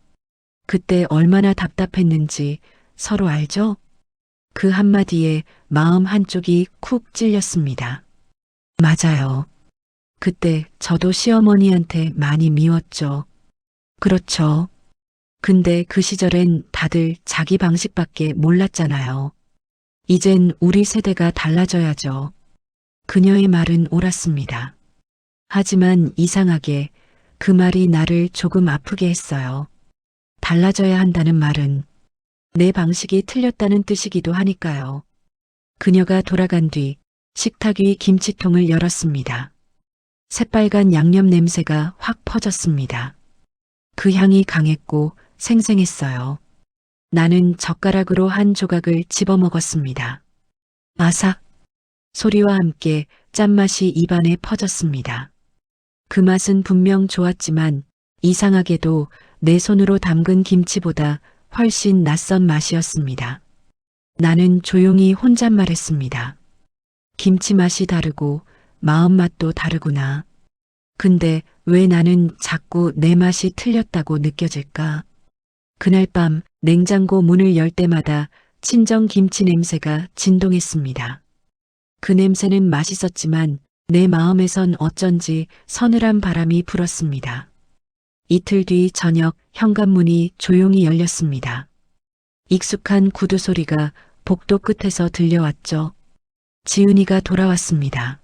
그때 얼마나 답답했는지 서로 알죠? 그 한마디에 마음 한쪽이 쿡 찔렸습니다. 맞아요. 그때 저도 시어머니한테 많이 미웠죠. 그렇죠. 근데 그 시절엔 다들 자기 방식밖에 몰랐잖아요. 이젠 우리 세대가 달라져야죠. 그녀의 말은 옳았습니다. 하지만 이상하게 그 말이 나를 조금 아프게 했어요. 달라져야 한다는 말은 내 방식이 틀렸다는 뜻이기도 하니까요. 그녀가 돌아간 뒤 식탁 위 김치통을 열었습니다. 새빨간 양념 냄새가 확 퍼졌습니다. 그 향이 강했고 생생했어요. 나는 젓가락으로 한 조각을 집어먹었습니다. 아삭 소리와 함께 짠맛이 입안에 퍼졌습니다. 그 맛은 분명 좋았지만 이상하게도 내 손으로 담근 김치보다 훨씬 낯선 맛이었습니다. 나는 조용히 혼잣말했습니다. 김치 맛이 다르고 마음 맛도 다르구나. 근데 왜 나는 자꾸 내 맛이 틀렸다고 느껴질까? 그날 밤 냉장고 문을 열 때마다 친정 김치 냄새가 진동했습니다. 그 냄새는 맛있었지만 내 마음에선 어쩐지 서늘한 바람이 불었습니다. 이틀 뒤 저녁 현관문이 조용히 열렸습니다. 익숙한 구두 소리가 복도 끝에서 들려왔죠. 지은이가 돌아왔습니다.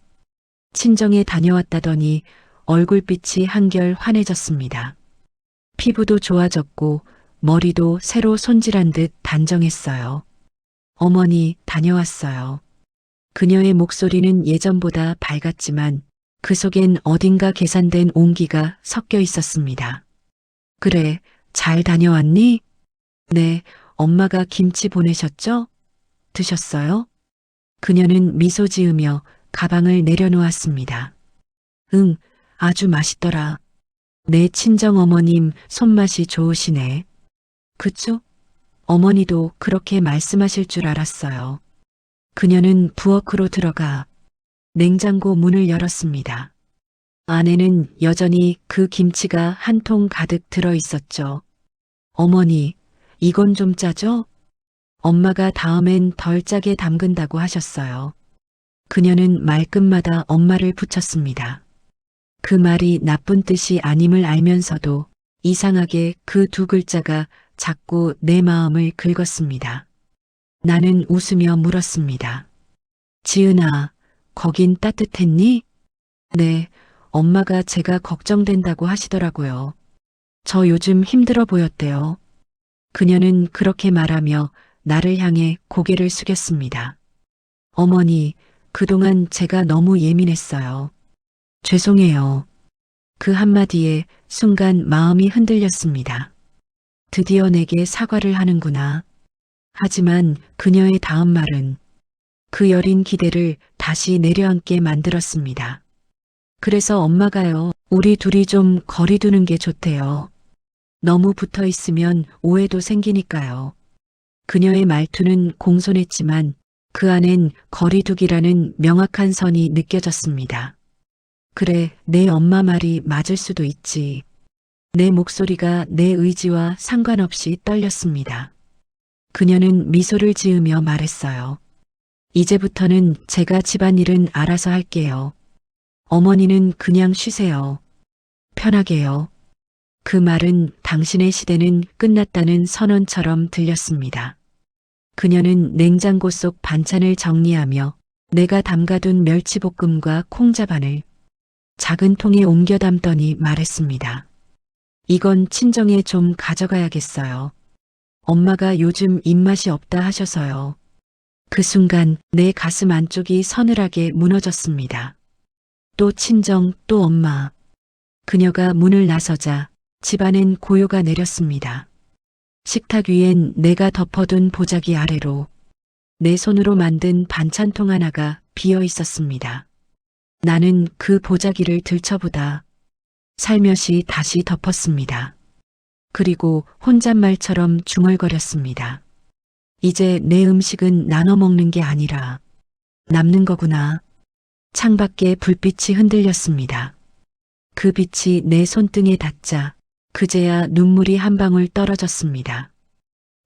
친정에 다녀왔다더니 얼굴빛이 한결 환해졌습니다. 피부도 좋아졌고 머리도 새로 손질한 듯 단정했어요. 어머니 다녀왔어요. 그녀의 목소리는 예전보다 밝았지만 그 속엔 어딘가 계산된 온기가 섞여 있었습니다. 그래, 잘 다녀왔니? 네, 엄마가 김치 보내셨죠? 드셨어요? 그녀는 미소 지으며 가방을 내려놓았습니다. 응, 아주 맛있더라. 내 친정 어머님 손맛이 좋으시네. 그쵸? 어머니도 그렇게 말씀하실 줄 알았어요. 그녀는 부엌으로 들어가 냉장고 문을 열었습니다. 안에는 여전히 그 김치가 한 통 가득 들어 있었죠. 어머니, 이건 좀 짜죠? 엄마가 다음엔 덜 짜게 담근다고 하셨어요. 그녀는 말끝마다 엄마를 붙였습니다. 그 말이 나쁜 뜻이 아님을 알면서도 이상하게 그 두 글자가 자꾸 내 마음을 긁었습니다. 나는 웃으며 물었습니다. 지은아, 거긴 따뜻했니? 네, 엄마가 제가 걱정된다고 하시더라고요. 저 요즘 힘들어 보였대요. 그녀는 그렇게 말하며 나를 향해 고개를 숙였습니다. 어머니, 그동안 제가 너무 예민했어요. 죄송해요. 그 한마디에 순간 마음이 흔들렸습니다. 드디어 내게 사과를 하는구나. 하지만 그녀의 다음 말은 그 여린 기대를 다시 내려앉게 만들었습니다. 그래서 엄마가요, 우리 둘이 좀 거리 두는 게 좋대요. 너무 붙어 있으면 오해도 생기니까요. 그녀의 말투는 공손했지만 그 안엔 거리두기라는 명확한 선이 느껴졌습니다. 그래, 내 엄마 말이 맞을 수도 있지. 내 목소리가 내 의지와 상관없이 떨렸습니다. 그녀는 미소를 지으며 말했어요. 이제부터는 제가 집안일은 알아서 할게요. 어머니는 그냥 쉬세요. 편하게요. 그 말은 당신의 시대는 끝났다는 선언처럼 들렸습니다. 그녀는 냉장고 속 반찬을 정리하며 내가 담가둔 멸치볶음과 콩자반을 작은 통에 옮겨 담더니 말했습니다. 이건 친정에 좀 가져가야겠어요. 엄마가 요즘 입맛이 없다 하셔서요. 그 순간 내 가슴 안쪽이 서늘하게 무너졌습니다. 또 친정, 또 엄마. 그녀가 문을 나서자 집안엔 고요가 내렸습니다. 식탁 위엔 내가 덮어둔 보자기 아래로 내 손으로 만든 반찬통 하나가 비어 있었습니다. 나는 그 보자기를 들춰보다 살며시 다시 덮었습니다. 그리고 혼잣말처럼 중얼거렸습니다. 이제 내 음식은 나눠 먹는 게 아니라 남는 거구나. 창밖에 불빛이 흔들렸습니다. 그 빛이 내 손등에 닿자 그제야 눈물이 한 방울 떨어졌습니다.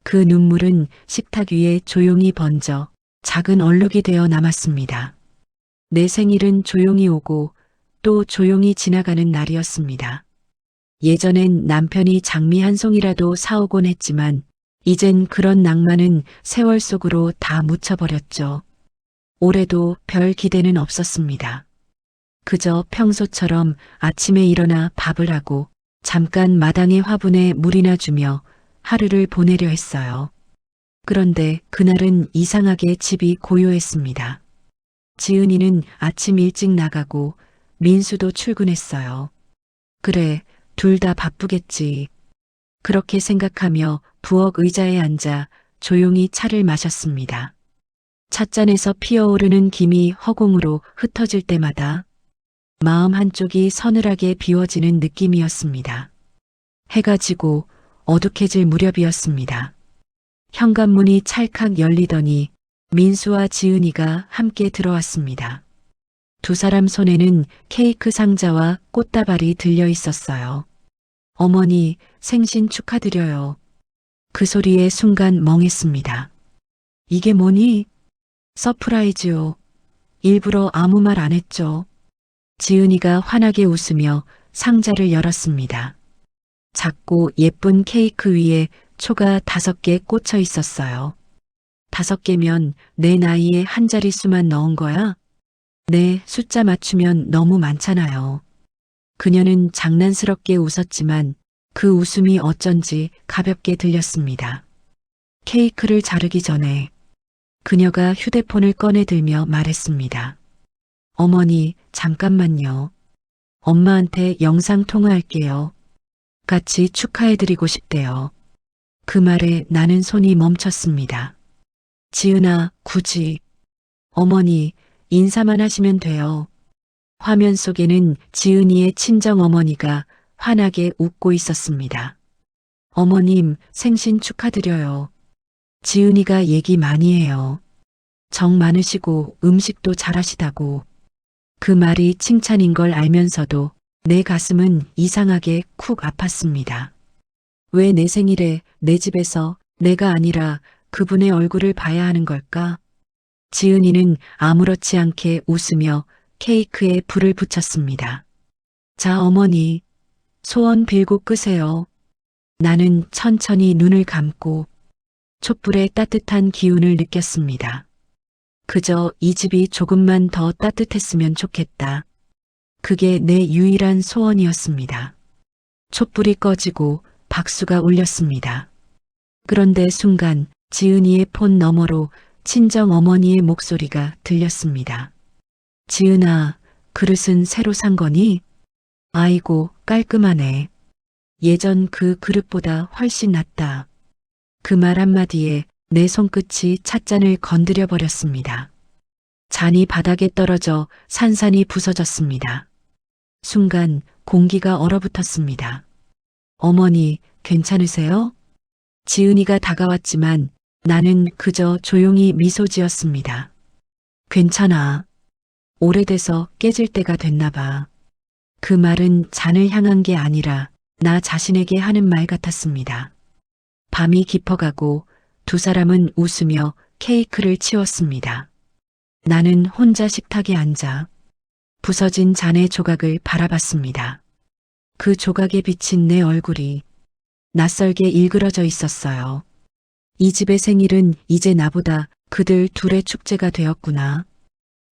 그 눈물은 식탁 위에 조용히 번져 작은 얼룩이 되어 남았습니다. 내 생일은 조용히 오고 또 조용히 지나가는 날이었습니다. 예전엔 남편이 장미 한 송이라도 사오곤 했지만 이젠 그런 낭만은 세월 속으로 다 묻혀버렸죠. 올해도 별 기대는 없었습니다. 그저 평소처럼 아침에 일어나 밥을 하고 잠깐 마당의 화분에 물이나 주며 하루를 보내려 했어요. 그런데 그날은 이상하게 집이 고요했습니다. 지은이는 아침 일찍 나가고 민수도 출근했어요. 그래, 둘 다 바쁘겠지. 그렇게 생각하며 부엌 의자에 앉아 조용히 차를 마셨습니다. 찻잔에서 피어오르는 김이 허공으로 흩어질 때마다 마음 한쪽이 서늘하게 비워지는 느낌이었습니다. 해가 지고 어둑해질 무렵이었습니다. 현관문이 찰칵 열리더니 민수와 지은이가 함께 들어왔습니다. 두 사람 손에는 케이크 상자와 꽃다발이 들려 있었어요. 어머니, 생신 축하드려요. 그 소리에 순간 멍했습니다. 이게 뭐니? 서프라이즈요. 일부러 아무 말 안 했죠. 지은이가 환하게 웃으며 상자를 열었습니다. 작고 예쁜 케이크 위에 초가 5개 꽂혀 있었어요. 5개면 내 나이에 한 자릿수만 넣은 거야? 네, 숫자 맞추면 너무 많잖아요. 그녀는 장난스럽게 웃었지만 그 웃음이 어쩐지 가볍게 들렸습니다. 케이크를 자르기 전에 그녀가 휴대폰을 꺼내 들며 말했습니다. 어머니, 잠깐만요. 엄마한테 영상 통화할게요. 같이 축하해드리고 싶대요. 그 말에 나는 손이 멈췄습니다. 지은아, 굳이. 어머니, 인사만 하시면 돼요. 화면 속에는 지은이의 친정 어머니가 환하게 웃고 있었습니다. 어머님, 생신 축하드려요. 지은이가 얘기 많이 해요. 정 많으시고 음식도 잘하시다고. 그 말이 칭찬인 걸 알면서도 내 가슴은 이상하게 쿡 아팠습니다. 왜 내 생일에 내 집에서 내가 아니라 그분의 얼굴을 봐야 하는 걸까? 지은이는 아무렇지 않게 웃으며 케이크에 불을 붙였습니다. 자, 어머니, 소원 빌고 끄세요. 나는 천천히 눈을 감고 촛불의 따뜻한 기운을 느꼈습니다. 그저 이 집이 조금만 더 따뜻했으면 좋겠다. 그게 내 유일한 소원이었습니다. 촛불이 꺼지고 박수가 울렸습니다. 그런데 순간 지은이의 폰 너머로 친정 어머니의 목소리가 들렸습니다. 지은아, 그릇은 새로 산 거니? 아이고, 깔끔하네. 예전 그 그릇보다 훨씬 낫다. 그 말 한마디에 내 손끝이 찻잔을 건드려 버렸습니다. 잔이 바닥에 떨어져 산산이 부서졌습니다. 순간 공기가 얼어붙었습니다. 어머니, 괜찮으세요? 지은이가 다가왔지만 나는 그저 조용히 미소 지었습니다. 괜찮아. 오래돼서 깨질 때가 됐나 봐. 그 말은 잔을 향한 게 아니라 나 자신에게 하는 말 같았습니다. 밤이 깊어가고 두 사람은 웃으며 케이크를 치웠습니다. 나는 혼자 식탁에 앉아 부서진 잔의 조각을 바라봤습니다. 그 조각에 비친 내 얼굴이 낯설게 일그러져 있었어요. 이 집의 생일은 이제 나보다 그들 둘의 축제가 되었구나.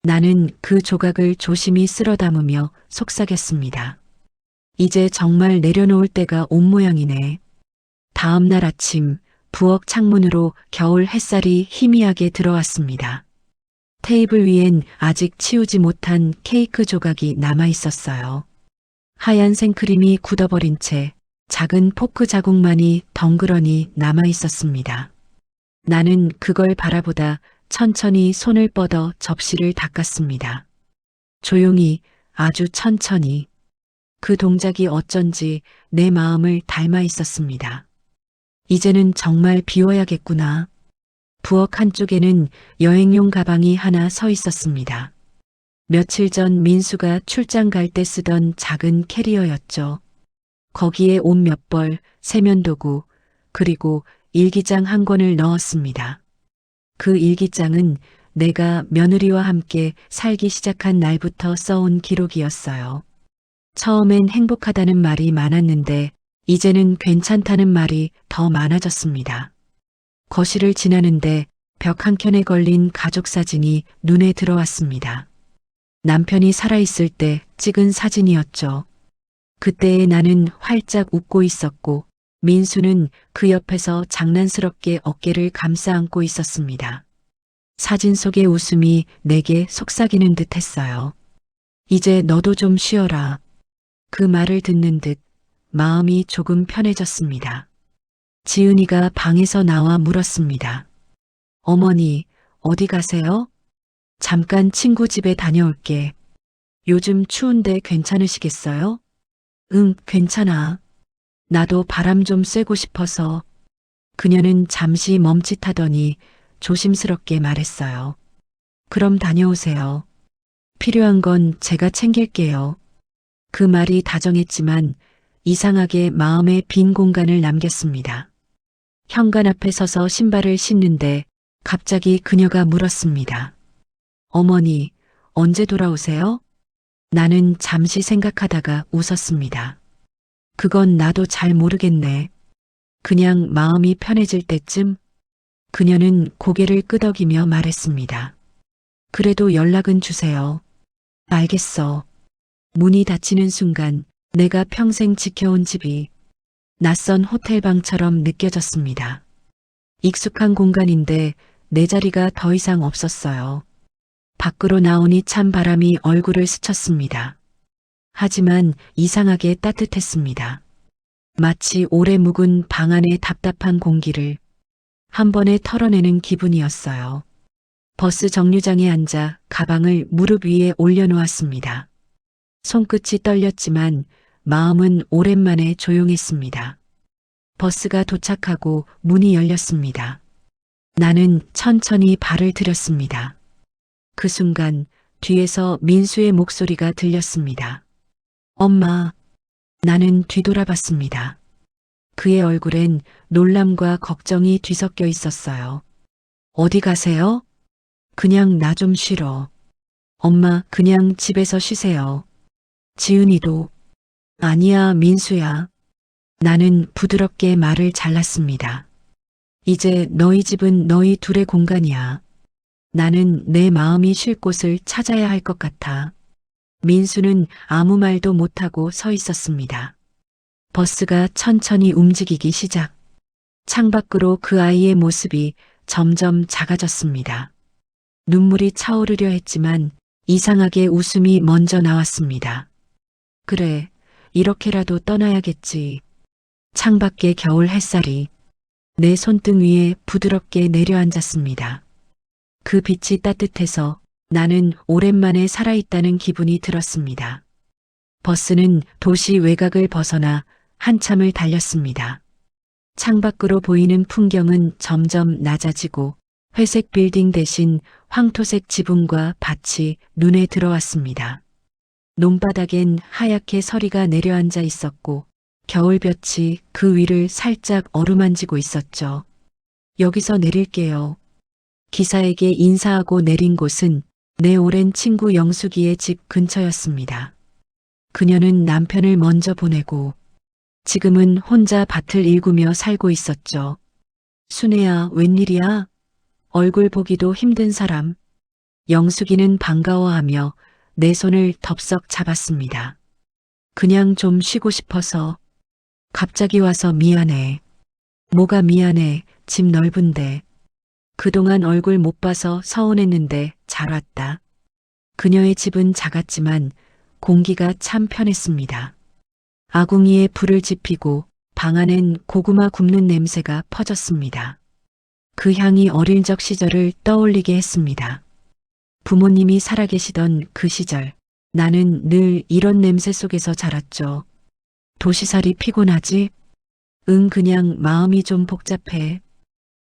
나는 그 조각을 조심히 쓸어 담으며 속삭였습니다. 이제 정말 내려놓을 때가 온 모양이네. 다음 날 아침 부엌 창문으로 겨울 햇살이 희미하게 들어왔습니다. 테이블 위엔 아직 치우지 못한 케이크 조각이 남아 있었어요. 하얀 생크림이 굳어버린 채 작은 포크 자국만이 덩그러니 남아 있었습니다. 나는 그걸 바라보다 천천히 손을 뻗어 접시를 닦았습니다. 조용히, 아주 천천히. 그 동작이 어쩐지 내 마음을 닮아 있었습니다. 이제는 정말 비워야겠구나. 부엌 한쪽에는 여행용 가방이 하나 서 있었습니다. 며칠 전 민수가 출장 갈 때 쓰던 작은 캐리어였죠. 거기에 옷 몇 벌, 세면도구, 그리고 일기장 한 권을 넣었습니다. 그 일기장은 내가 며느리와 함께 살기 시작한 날부터 써온 기록이었어요. 처음엔 행복하다는 말이 많았는데 이제는 괜찮다는 말이 더 많아졌습니다. 거실을 지나는데 벽 한켠에 걸린 가족 사진이 눈에 들어왔습니다. 남편이 살아있을 때 찍은 사진이었죠. 그때의 나는 활짝 웃고 있었고 민수는 그 옆에서 장난스럽게 어깨를 감싸 안고 있었습니다. 사진 속의 웃음이 내게 속삭이는 듯 했어요. 이제 너도 좀 쉬어라. 그 말을 듣는 듯 마음이 조금 편해졌습니다. 지은이가 방에서 나와 물었습니다. 어머니, 어디 가세요? 잠깐 친구 집에 다녀올게. 요즘 추운데 괜찮으시겠어요? 응, 괜찮아. 나도 바람 좀 쐬고 싶어서. 그녀는 잠시 멈칫하더니 조심스럽게 말했어요. 그럼 다녀오세요. 필요한 건 제가 챙길게요. 그 말이 다정했지만 이상하게 마음에 빈 공간을 남겼습니다. 현관 앞에 서서 신발을 신는데 갑자기 그녀가 물었습니다. 어머니, 언제 돌아오세요? 나는 잠시 생각하다가 웃었습니다. 그건 나도 잘 모르겠네. 그냥 마음이 편해질 때쯤? 그녀는 고개를 끄덕이며 말했습니다. 그래도 연락은 주세요. 알겠어. 문이 닫히는 순간 내가 평생 지켜온 집이 낯선 호텔방처럼 느껴졌습니다. 익숙한 공간인데 내 자리가 더 이상 없었어요. 밖으로 나오니 찬 바람이 얼굴을 스쳤습니다. 하지만 이상하게 따뜻했습니다. 마치 오래 묵은 방 안의 답답한 공기를 한 번에 털어내는 기분이었어요. 버스 정류장에 앉아 가방을 무릎 위에 올려놓았습니다. 손끝이 떨렸지만 마음은 오랜만에 조용했습니다. 버스가 도착하고 문이 열렸습니다. 나는 천천히 발을 들였습니다. 그 순간 뒤에서 민수의 목소리가 들렸습니다. 엄마. 나는 뒤돌아봤습니다. 그의 얼굴엔 놀람과 걱정이 뒤섞여 있었어요. 어디 가세요? 그냥 나 좀 쉬러. 엄마, 그냥 집에서 쉬세요. 지은이도. 아니야, 민수야. 나는 부드럽게 말을 잘랐습니다. 이제 너희 집은 너희 둘의 공간이야. 나는 내 마음이 쉴 곳을 찾아야 할 것 같아. 민수는 아무 말도 못하고 서 있었습니다. 버스가 천천히 움직이기 시작. 창밖으로 그 아이의 모습이 점점 작아졌습니다. 눈물이 차오르려 했지만 이상하게 웃음이 먼저 나왔습니다. 그래, 이렇게라도 떠나야겠지. 창밖의 겨울 햇살이 내 손등 위에 부드럽게 내려앉았습니다. 그 빛이 따뜻해서 나는 오랜만에 살아있다는 기분이 들었습니다. 버스는 도시 외곽을 벗어나 한참을 달렸습니다. 창밖으로 보이는 풍경은 점점 낮아지고 회색 빌딩 대신 황토색 지붕과 밭이 눈에 들어왔습니다. 논바닥엔 하얗게 서리가 내려앉아 있었고 겨울볕이 그 위를 살짝 어루만지고 있었죠. 여기서 내릴게요. 기사에게 인사하고 내린 곳은 내 오랜 친구 영숙이의 집 근처였습니다. 그녀는 남편을 먼저 보내고 지금은 혼자 밭을 일구며 살고 있었죠. 순애야, 웬일이야? 얼굴 보기도 힘든 사람. 영숙이는 반가워하며 내 손을 덥석 잡았습니다. 그냥 좀 쉬고 싶어서. 갑자기 와서 미안해. 뭐가 미안해, 집 넓은데. 그동안 얼굴 못 봐서 서운했는데 잘 왔다. 그녀의 집은 작았지만 공기가 참 편했습니다. 아궁이에 불을 지피고 방 안엔 고구마 굽는 냄새가 퍼졌습니다. 그 향이 어릴 적 시절을 떠올리게 했습니다. 부모님이 살아계시던 그 시절, 나는 늘 이런 냄새 속에서 자랐죠. 도시살이 피곤하지? 응, 그냥 마음이 좀 복잡해.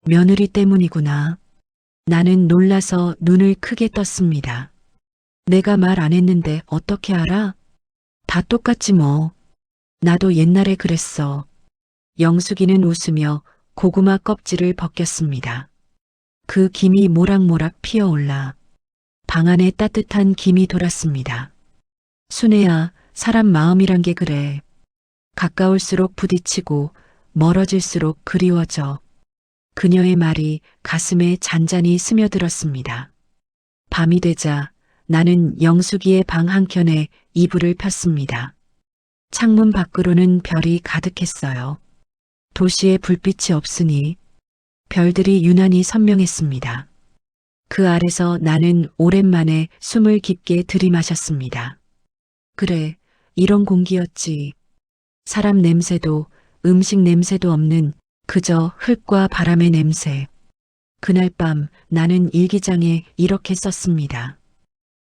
며느리 때문이구나. 나는 놀라서 눈을 크게 떴습니다. 내가 말 안 했는데 어떻게 알아? 다 똑같지 뭐. 나도 옛날에 그랬어. 영숙이는 웃으며 고구마 껍질을 벗겼습니다. 그 김이 모락모락 피어올라 방 안에 따뜻한 김이 돌았습니다. 순애야, 사람 마음이란 게 그래. 가까울수록 부딪히고 멀어질수록 그리워져. 그녀의 말이 가슴에 잔잔히 스며들었습니다. 밤이 되자 나는 영숙이의 방 한켠에 이불을 폈습니다. 창문 밖으로는 별이 가득했어요. 도시에 불빛이 없으니 별들이 유난히 선명했습니다. 그 아래서 나는 오랜만에 숨을 깊게 들이마셨습니다. 그래, 이런 공기였지. 사람 냄새도 음식 냄새도 없는 그저 흙과 바람의 냄새. 그날 밤 나는 일기장에 이렇게 썼습니다.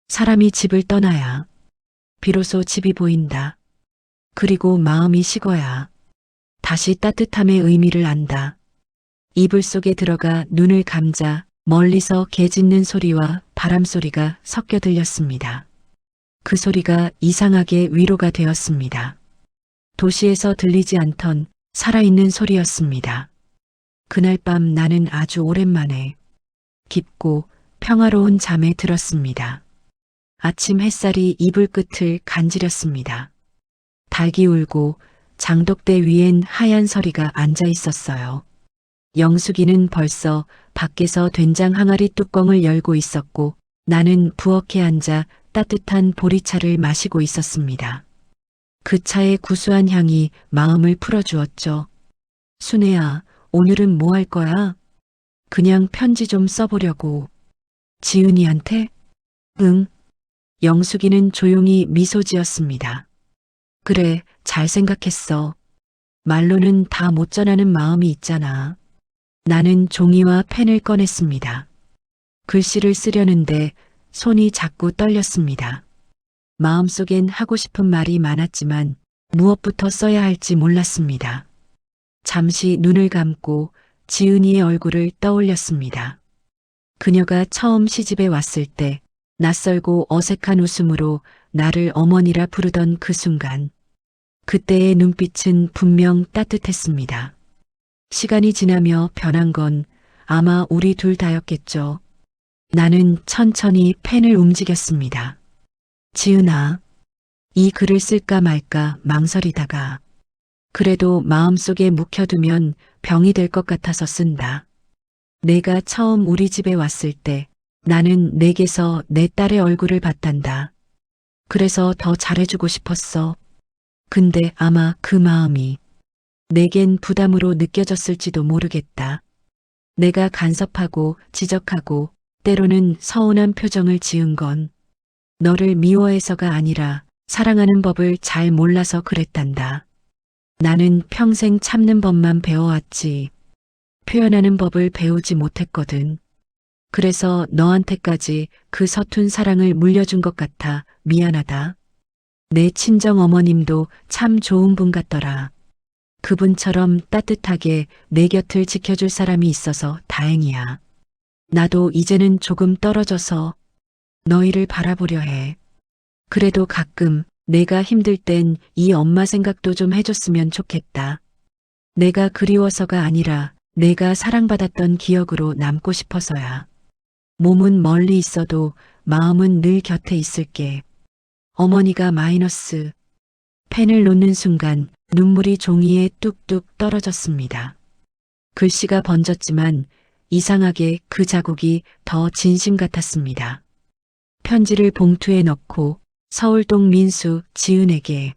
사람이 집을 떠나야 비로소 집이 보인다. 그리고 마음이 식어야 다시 따뜻함의 의미를 안다. 이불 속에 들어가 눈을 감자 멀리서 개 짖는 소리와 바람 소리가 섞여 들렸습니다. 그 소리가 이상하게 위로가 되었습니다. 도시에서 들리지 않던 살아있는 소리였습니다. 그날 밤 나는 아주 오랜만에 깊고 평화로운 잠에 들었습니다. 아침 햇살이 이불 끝을 간지렸습니다. 닭이 울고 장독대 위엔 하얀 서리가 앉아 있었어요. 영숙이는 벌써 밖에서 된장 항아리 뚜껑을 열고 있었고 나는 부엌에 앉아 따뜻한 보리차를 마시고 있었습니다. 그 차의 구수한 향이 마음을 풀어주었죠. 순애야, 오늘은 뭐 할 거야? 그냥 편지 좀 써보려고. 지은이한테? 응. 영숙이는 조용히 미소 지었습니다. 그래, 잘 생각했어. 말로는 다 못 전하는 마음이 있잖아. 나는 종이와 펜을 꺼냈습니다. 글씨를 쓰려는데 손이 자꾸 떨렸습니다. 마음속엔 하고 싶은 말이 많았지만 무엇부터 써야 할지 몰랐습니다. 잠시 눈을 감고 지은이의 얼굴을 떠올렸습니다. 그녀가 처음 시집에 왔을 때 낯설고 어색한 웃음으로 나를 어머니라 부르던 그 순간, 그때의 눈빛은 분명 따뜻했습니다. 시간이 지나며 변한 건 아마 우리 둘 다였겠죠. 나는 천천히 펜을 움직였습니다. 지은아, 이 글을 쓸까 말까 망설이다가 그래도 마음속에 묵혀두면 병이 될 것 같아서 쓴다. 내가 처음 우리 집에 왔을 때 나는 내게서 내 딸의 얼굴을 봤단다. 그래서 더 잘해주고 싶었어. 근데 아마 그 마음이 내겐 부담으로 느껴졌을지도 모르겠다. 내가 간섭하고 지적하고 때로는 서운한 표정을 지은 건 너를 미워해서가 아니라 사랑하는 법을 잘 몰라서 그랬단다. 나는 평생 참는 법만 배워왔지 표현하는 법을 배우지 못했거든. 그래서 너한테까지 그 서툰 사랑을 물려준 것 같아 미안하다. 내 친정 어머님도 참 좋은 분 같더라. 그분처럼 따뜻하게 내 곁을 지켜줄 사람이 있어서 다행이야. 나도 이제는 조금 떨어져서 너희를 바라보려 해. 그래도 가끔 내가 힘들 땐 이 엄마 생각도 좀 해줬으면 좋겠다. 내가 그리워서가 아니라 내가 사랑받았던 기억으로 남고 싶어서야. 몸은 멀리 있어도 마음은 늘 곁에 있을게. 어머니가 마이너스. 펜을 놓는 순간 눈물이 종이에 뚝뚝 떨어졌습니다. 글씨가 번졌지만 이상하게 그 자국이 더 진심 같았습니다. 편지를 봉투에 넣고 서울동 민수 지은에게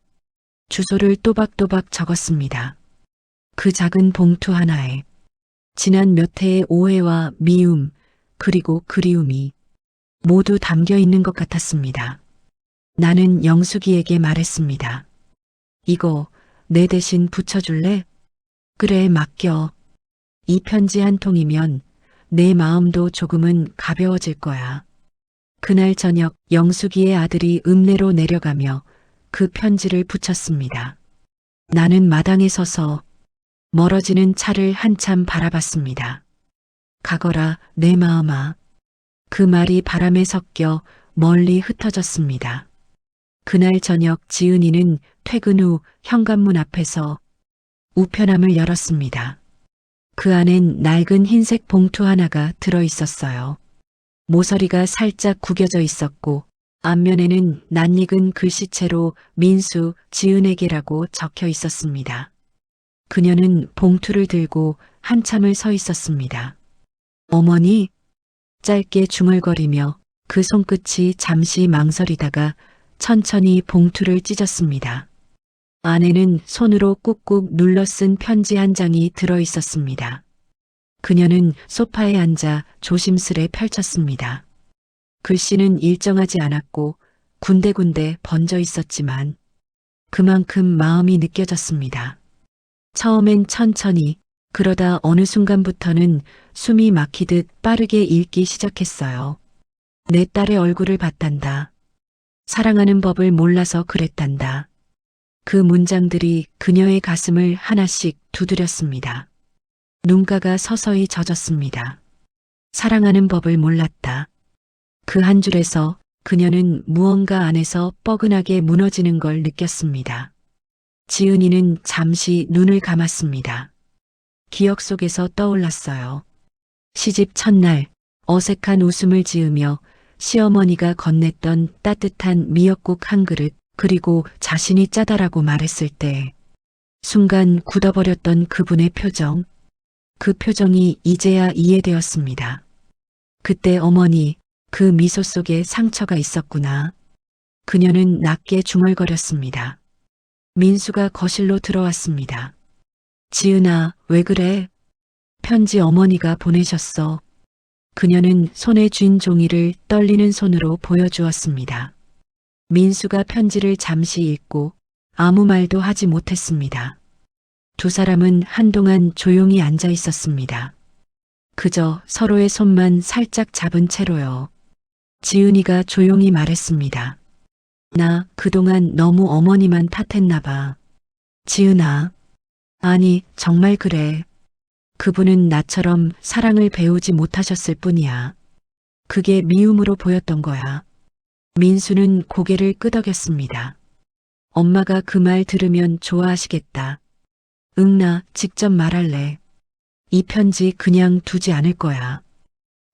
주소를 또박또박 적었습니다. 그 작은 봉투 하나에 지난 몇 해의 오해와 미움 그리고 그리움이 모두 담겨 있는 것 같았습니다. 나는 영숙이에게 말했습니다. 이거 내 대신 붙여줄래? 그래, 맡겨. 이 편지 한 통이면 내 마음도 조금은 가벼워질 거야. 그날 저녁 영숙이의 아들이 읍내로 내려가며 그 편지를 붙였습니다. 나는 마당에 서서 멀어지는 차를 한참 바라봤습니다. 가거라 내 마음아. 그 말이 바람에 섞여 멀리 흩어졌습니다. 그날 저녁 지은이는 퇴근 후 현관문 앞에서 우편함을 열었습니다. 그 안엔 낡은 흰색 봉투 하나가 들어 있었어요. 모서리가 살짝 구겨져 있었고 앞면에는 낯익은 글씨체로 민수 지은에게라고 적혀 있었습니다. 그녀는 봉투를 들고 한참을 서 있었습니다. 어머니? 짧게 중얼거리며 그 손끝이 잠시 망설이다가 천천히 봉투를 찢었습니다. 안에는 손으로 꾹꾹 눌러 쓴 편지 한 장이 들어 있었습니다. 그녀는 소파에 앉아 조심스레 펼쳤습니다. 글씨는 일정하지 않았고 군데군데 번져 있었지만 그만큼 마음이 느껴졌습니다. 처음엔 천천히, 그러다 어느 순간부터는 숨이 막히듯 빠르게 읽기 시작했어요. 내 딸의 얼굴을 봤단다. 사랑하는 법을 몰라서 그랬단다. 그 문장들이 그녀의 가슴을 하나씩 두드렸습니다. 눈가가 서서히 젖었습니다. 사랑하는 법을 몰랐다. 그 한 줄에서 그녀는 무언가 안에서 뻐근하게 무너지는 걸 느꼈습니다. 지은이는 잠시 눈을 감았습니다. 기억 속에서 떠올랐어요. 시집 첫날 어색한 웃음을 지으며 시어머니가 건넸던 따뜻한 미역국 한 그릇, 그리고 자신이 짜다라고 말했을 때 순간 굳어버렸던 그분의 표정, 그 표정이 이제야 이해되었습니다. 그때 어머니, 그 미소 속에 상처가 있었구나. 그녀는 낮게 중얼거렸습니다. 민수가 거실로 들어왔습니다. 지은아, 왜 그래? 편지 어머니가 보내셨어. 그녀는 손에 쥔 종이를 떨리는 손으로 보여주었습니다. 민수가 편지를 잠시 읽고 아무 말도 하지 못했습니다. 두 사람은 한동안 조용히 앉아 있었습니다. 그저 서로의 손만 살짝 잡은 채로요. 지은이가 조용히 말했습니다. 나 그동안 너무 어머니만 탓했나 봐. 지은아. 아니, 정말 그래. 그분은 나처럼 사랑을 배우지 못하셨을 뿐이야. 그게 미움으로 보였던 거야. 민수는 고개를 끄덕였습니다. 엄마가 그 말 들으면 좋아하시겠다. 응, 나 직접 말할래. 이 편지 그냥 두지 않을 거야.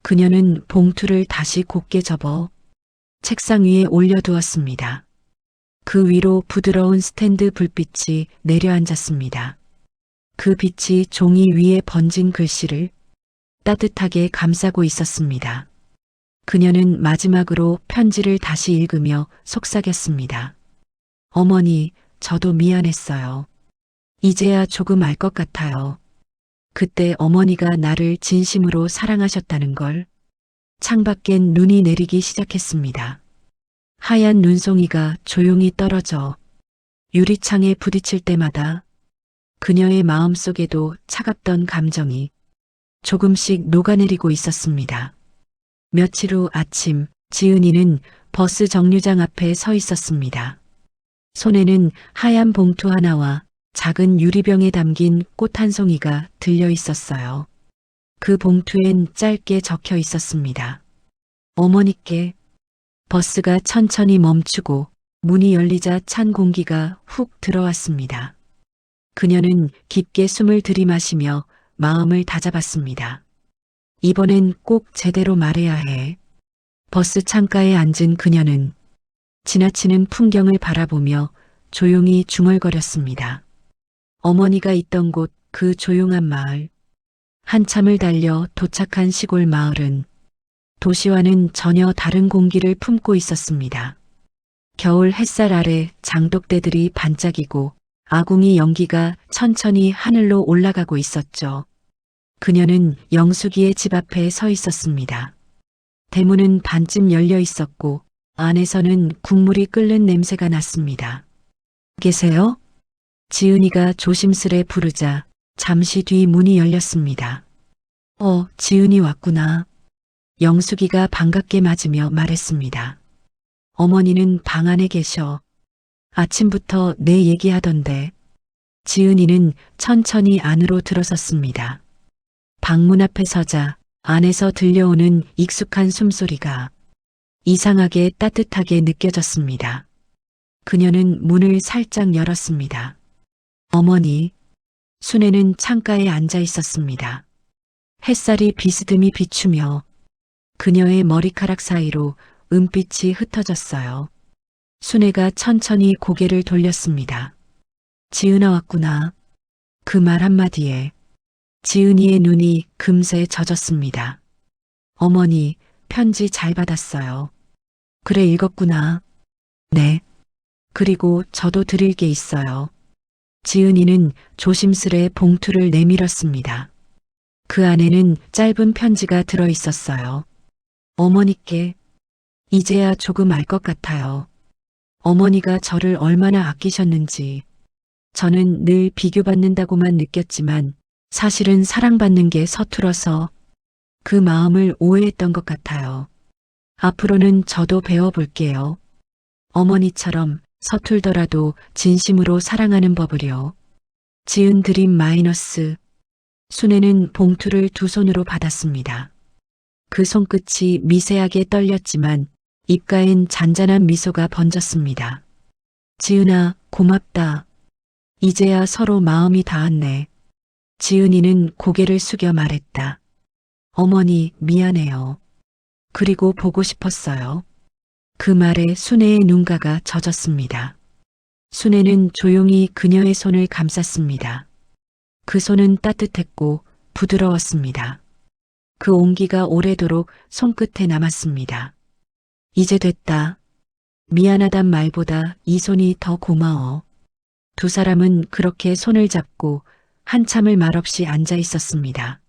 그녀는 봉투를 다시 곱게 접어 책상 위에 올려두었습니다. 그 위로 부드러운 스탠드 불빛이 내려앉았습니다. 그 빛이 종이 위에 번진 글씨를 따뜻하게 감싸고 있었습니다. 그녀는 마지막으로 편지를 다시 읽으며 속삭였습니다. 어머니, 저도 미안했어요. 이제야 조금 알 것 같아요. 그때 어머니가 나를 진심으로 사랑하셨다는 걸. 창밖엔 눈이 내리기 시작했습니다. 하얀 눈송이가 조용히 떨어져 유리창에 부딪힐 때마다 그녀의 마음속에도 차갑던 감정이 조금씩 녹아내리고 있었습니다. 며칠 후 아침, 지은이는 버스 정류장 앞에 서 있었습니다. 손에는 하얀 봉투 하나와 작은 유리병에 담긴 꽃 한 송이가 들려 있었어요. 그 봉투엔 짧게 적혀 있었습니다. 어머니께. 버스가 천천히 멈추고 문이 열리자 찬 공기가 훅 들어왔습니다. 그녀는 깊게 숨을 들이마시며 마음을 다잡았습니다. 이번엔 꼭 제대로 말해야 해. 버스 창가에 앉은 그녀는 지나치는 풍경을 바라보며 조용히 중얼거렸습니다. 어머니가 있던 곳 그 조용한 마을. 한참을 달려 도착한 시골 마을은 도시와는 전혀 다른 공기를 품고 있었습니다. 겨울 햇살 아래 장독대들이 반짝이고 아궁이 연기가 천천히 하늘로 올라가고 있었죠. 그녀는 영숙이의 집 앞에 서 있었습니다. 대문은 반쯤 열려 있었고 안에서는 국물이 끓는 냄새가 났습니다. 계세요? 지은이가 조심스레 부르자 잠시 뒤 문이 열렸습니다. 지은이 왔구나. 영숙이가 반갑게 맞으며 말했습니다. 어머니는 방 안에 계셔. 아침부터 내 얘기하던데. 지은이는 천천히 안으로 들어섰습니다. 방문 앞에 서자 안에서 들려오는 익숙한 숨소리가 이상하게 따뜻하게 느껴졌습니다. 그녀는 문을 살짝 열었습니다. 어머니. 순애는 창가에 앉아 있었습니다. 햇살이 비스듬히 비추며 그녀의 머리카락 사이로 은빛이 흩어졌어요. 순애가 천천히 고개를 돌렸습니다. 지은아 왔구나. 그 말 한마디에 지은이의 눈이 금세 젖었습니다. 어머니, 편지 잘 받았어요. 그래 읽었구나. 네. 그리고 저도 드릴 게 있어요. 지은이는 조심스레 봉투를 내밀었습니다. 그 안에는 짧은 편지가 들어 있었어요. 어머니께. 이제야 조금 알 것 같아요. 어머니가 저를 얼마나 아끼셨는지. 저는 늘 비교받는다고만 느꼈지만 사실은 사랑받는 게 서툴어서 그 마음을 오해했던 것 같아요. 앞으로는 저도 배워볼게요. 어머니처럼 서툴더라도 진심으로 사랑하는 법을요. 지은 드림 마이너스. 순애는 봉투를 두 손으로 받았습니다. 그 손끝이 미세하게 떨렸지만 입가엔 잔잔한 미소가 번졌습니다. 지은아, 고맙다. 이제야 서로 마음이 닿았네. 지은이는 고개를 숙여 말했다. 어머니, 미안해요. 그리고 보고 싶었어요. 그 말에 순애의 눈가가 젖었습니다. 순애는 조용히 그녀의 손을 감쌌습니다. 그 손은 따뜻했고 부드러웠습니다. 그 온기가 오래도록 손끝에 남았습니다. 이제 됐다. 미안하단 말보다 이 손이 더 고마워. 두 사람은 그렇게 손을 잡고 한참을 말없이 앉아 있었습니다.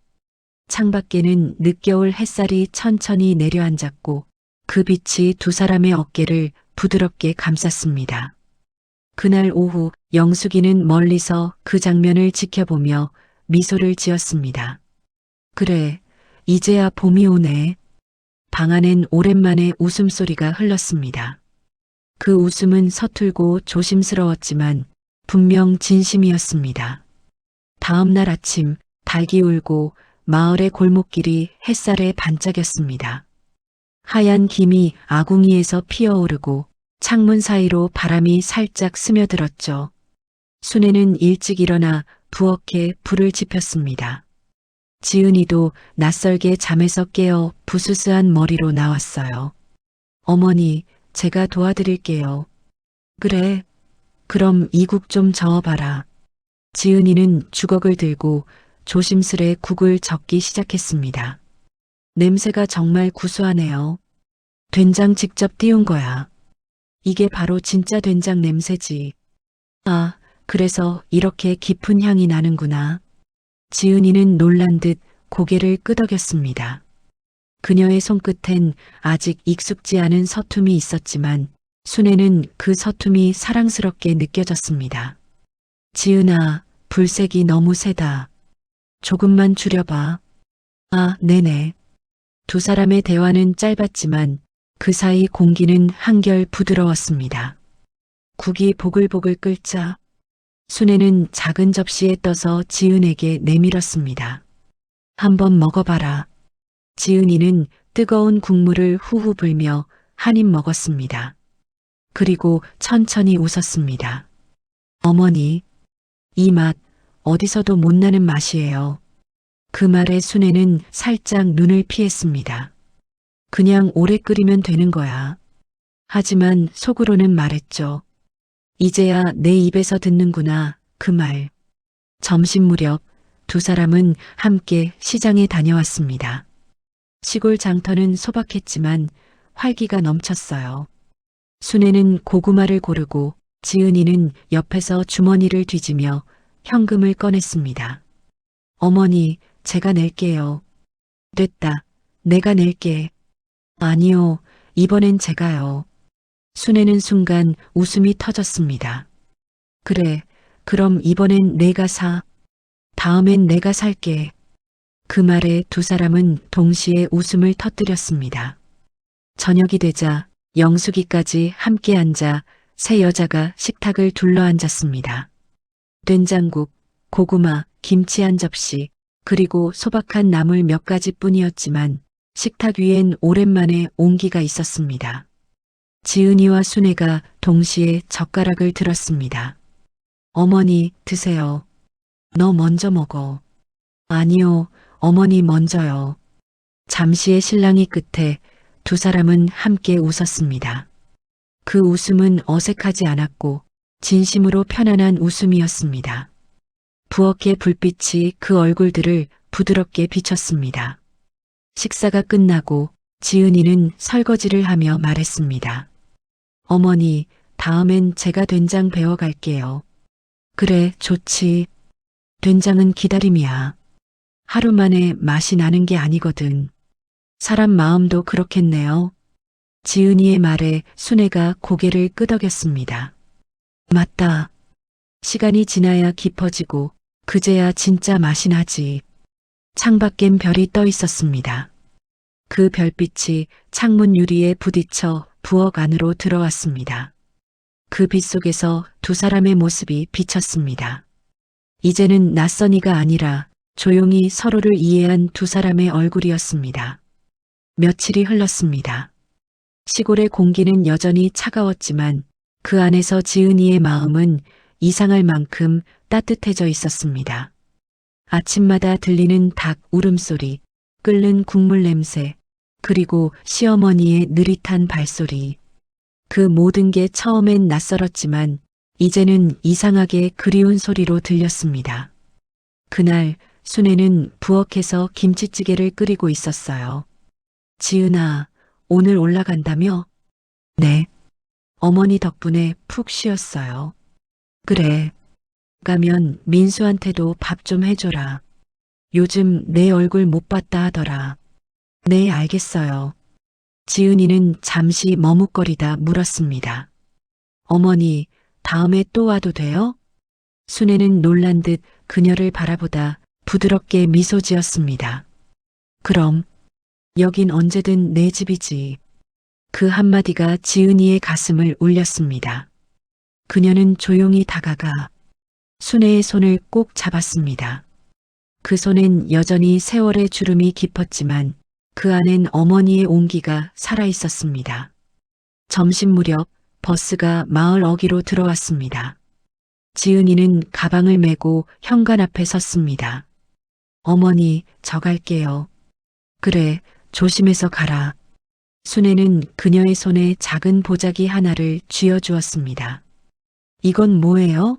창밖에는 늦겨울 햇살이 천천히 내려앉았고 그 빛이 두 사람의 어깨를 부드럽게 감쌌습니다. 그날 오후 영숙이는 멀리서 그 장면을 지켜보며 미소를 지었습니다. 그래, 이제야 봄이 오네. 방 안엔 오랜만에 웃음소리가 흘렀습니다. 그 웃음은 서툴고 조심스러웠지만 분명 진심이었습니다. 다음 날 아침 닭이 울고 마을의 골목길이 햇살에 반짝였습니다. 하얀 김이 아궁이에서 피어오르고 창문 사이로 바람이 살짝 스며들었죠. 순애는 일찍 일어나 부엌에 불을 지폈습니다. 지은이도 낯설게 잠에서 깨어 부스스한 머리로 나왔어요. 어머니, 제가 도와드릴게요. 그래, 그럼 이 국 좀 저어봐라. 지은이는 주걱을 들고 조심스레 국을 적기 시작했습니다. 냄새가 정말 구수하네요. 된장 직접 띄운 거야. 이게 바로 진짜 된장 냄새지. 아, 그래서 이렇게 깊은 향이 나는구나. 지은이는 놀란 듯 고개를 끄덕였습니다. 그녀의 손끝엔 아직 익숙지 않은 서툼이 있었지만 순애는 그 서툼이 사랑스럽게 느껴졌습니다. 지은아, 불색이 너무 세다. 조금만 줄여봐. 아, 네네. 두 사람의 대화는 짧았지만 그 사이 공기는 한결 부드러웠습니다. 국이 보글보글 끓자 순애는 작은 접시에 떠서 지은에게 내밀었습니다. 한번 먹어봐라. 지은이는 뜨거운 국물을 후후 불며 한 입 먹었습니다. 그리고 천천히 웃었습니다. 어머니, 이 맛 어디서도 못 나는 맛이에요. 그 말에 순애는 살짝 눈을 피했습니다. 그냥 오래 끓이면 되는 거야. 하지만 속으로는 말했죠. 이제야 내 입에서 듣는구나, 그 말. 점심 무렵 두 사람은 함께 시장에 다녀왔습니다. 시골 장터는 소박했지만 활기가 넘쳤어요. 순애는 고구마를 고르고 지은이는 옆에서 주머니를 뒤지며 현금을 꺼냈습니다. 어머니, 제가 낼게요. 됐다. 내가 낼게. 아니요, 이번엔 제가요. 순애는 순간 웃음이 터졌습니다. 그래, 그럼 이번엔 내가 사. 다음엔 내가 살게. 그 말에 두 사람은 동시에 웃음을 터뜨렸습니다. 저녁이 되자 영숙이까지 함께 앉아 세 여자가 식탁을 둘러앉았습니다. 된장국, 고구마, 김치 한 접시, 그리고 소박한 나물 몇 가지뿐이었지만 식탁 위엔 오랜만에 온기가 있었습니다. 지은이와 순애가 동시에 젓가락을 들었습니다. 어머니, 드세요. 너 먼저 먹어. 아니요, 어머니 먼저요. 잠시의 실랑이 끝에 두 사람은 함께 웃었습니다. 그 웃음은 어색하지 않았고 진심으로 편안한 웃음이었습니다. 부엌의 불빛이 그 얼굴들을 부드럽게 비췄습니다. 식사가 끝나고 지은이는 설거지를 하며 말했습니다. 어머니, 다음엔 제가 된장 배워갈게요. 그래, 좋지. 된장은 기다림이야. 하루 만에 맛이 나는 게 아니거든. 사람 마음도 그렇겠네요. 지은이의 말에 순애가 고개를 끄덕였습니다. 맞다. 시간이 지나야 깊어지고 그제야 진짜 맛이 나지. 창밖엔 별이 떠 있었습니다. 그 별빛이 창문 유리에 부딪혀 부엌 안으로 들어왔습니다. 그 빛 속에서 두 사람의 모습이 비쳤습니다. 이제는 낯선이가 아니라 조용히 서로를 이해한 두 사람의 얼굴이었습니다. 며칠이 흘렀습니다. 시골의 공기는 여전히 차가웠지만 그 안에서 지은이의 마음은 이상할 만큼 따뜻해져 있었습니다. 아침마다 들리는 닭 울음소리, 끓는 국물 냄새, 그리고 시어머니의 느릿한 발소리. 그 모든 게 처음엔 낯설었지만 이제는 이상하게 그리운 소리로 들렸습니다. 그날 순애는 부엌에서 김치찌개를 끓이고 있었어요. 지은아, 오늘 올라간다며? 네. 어머니 덕분에 푹 쉬었어요. 그래. 가면 민수한테도 밥 좀 해줘라. 요즘 내 얼굴 못 봤다 하더라. 네, 알겠어요. 지은이는 잠시 머뭇거리다 물었습니다. 어머니, 다음에 또 와도 돼요? 순애는 놀란 듯 그녀를 바라보다 부드럽게 미소 지었습니다. 그럼, 여긴 언제든 내 집이지. 그 한마디가 지은이의 가슴을 울렸습니다. 그녀는 조용히 다가가 순애의 손을 꼭 잡았습니다. 그 손엔 여전히 세월의 주름이 깊었지만 그 안엔 어머니의 온기가 살아있었습니다. 점심 무렵 버스가 마을 어귀로 들어왔습니다. 지은이는 가방을 메고 현관 앞에 섰습니다. 어머니, 저 갈게요. 그래, 조심해서 가라. 순애는 그녀의 손에 작은 보자기 하나를 쥐어주었습니다. 이건 뭐예요?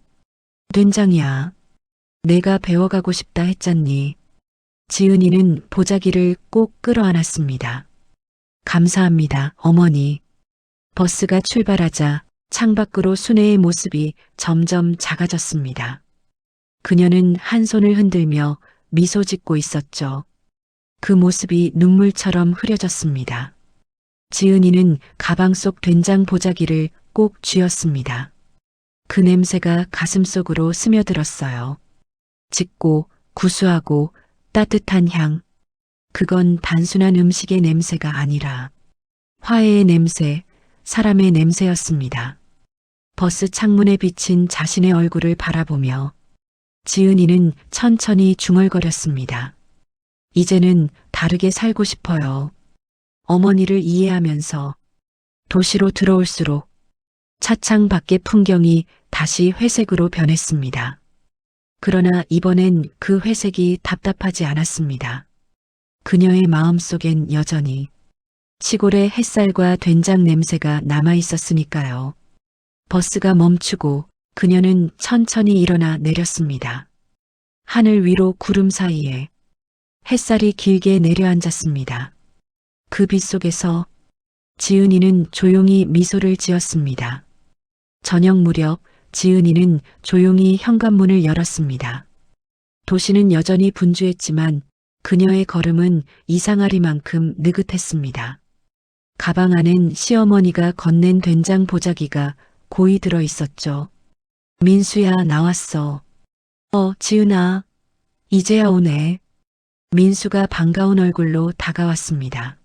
된장이야. 내가 배워가고 싶다 했잖니. 지은이는 보자기를 꼭 끌어안았습니다. 감사합니다, 어머니. 버스가 출발하자 창밖으로 순애의 모습이 점점 작아졌습니다. 그녀는 한 손을 흔들며 미소 짓고 있었죠. 그 모습이 눈물처럼 흐려졌습니다. 지은이는 가방 속 된장 보자기를 꼭 쥐었습니다. 그 냄새가 가슴속으로 스며들었어요. 짙고 구수하고 따뜻한 향. 그건 단순한 음식의 냄새가 아니라 화해의 냄새, 사람의 냄새였습니다. 버스 창문에 비친 자신의 얼굴을 바라보며 지은이는 천천히 중얼거렸습니다. 이제는 다르게 살고 싶어요. 어머니를 이해하면서 도시로 들어올수록 차창 밖의 풍경이 다시 회색으로 변했습니다. 그러나 이번엔 그 회색이 답답하지 않았습니다. 그녀의 마음속엔 여전히 시골의 햇살과 된장 냄새가 남아 있었으니까요. 버스가 멈추고 그녀는 천천히 일어나 내렸습니다. 하늘 위로 구름 사이에 햇살이 길게 내려앉았습니다. 그 빛 속에서 지은이는 조용히 미소를 지었습니다. 저녁 무렵 지은이는 조용히 현관문을 열었습니다. 도시는 여전히 분주했지만 그녀의 걸음은 이상하리만큼 느긋했습니다. 가방 안엔 시어머니가 건넨 된장 보자기가 고이 들어 있었죠. 민수야, 나왔어. 지은아, 이제야 오네. 민수가 반가운 얼굴로 다가왔습니다.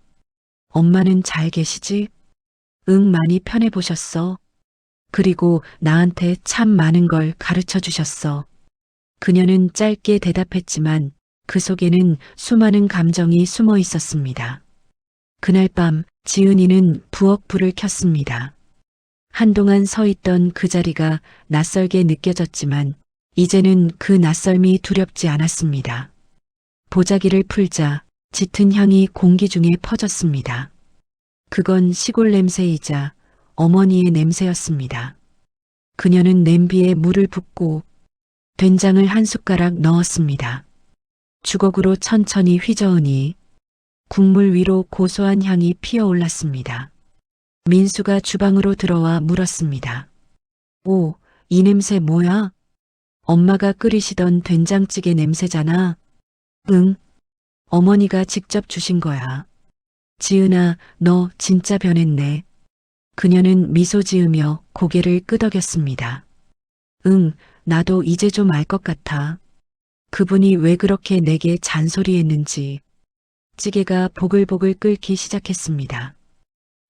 엄마는 잘 계시지? 응, 많이 편해 보셨어. 그리고 나한테 참 많은 걸 가르쳐 주셨어. 그녀는 짧게 대답했지만 그 속에는 수많은 감정이 숨어 있었습니다. 그날 밤 지은이는 부엌 불을 켰습니다. 한동안 서 있던 그 자리가 낯설게 느껴졌지만 이제는 그 낯설미 두렵지 않았습니다. 보자기를 풀자 짙은 향이 공기 중에 퍼졌습니다. 그건 시골 냄새이자 어머니의 냄새였습니다. 그녀는 냄비에 물을 붓고 된장을 한 숟가락 넣었습니다. 주걱으로 천천히 휘저으니 국물 위로 고소한 향이 피어올랐습니다. 민수가 주방으로 들어와 물었습니다. 오, 이 냄새 뭐야? 엄마가 끓이시던 된장찌개 냄새잖아. 응, 어머니가 직접 주신 거야. 지은아, 너 진짜 변했네. 그녀는 미소 지으며 고개를 끄덕였습니다. 응, 나도 이제 좀 알 것 같아. 그분이 왜 그렇게 내게 잔소리했는지. 찌개가 보글보글 끓기 시작했습니다.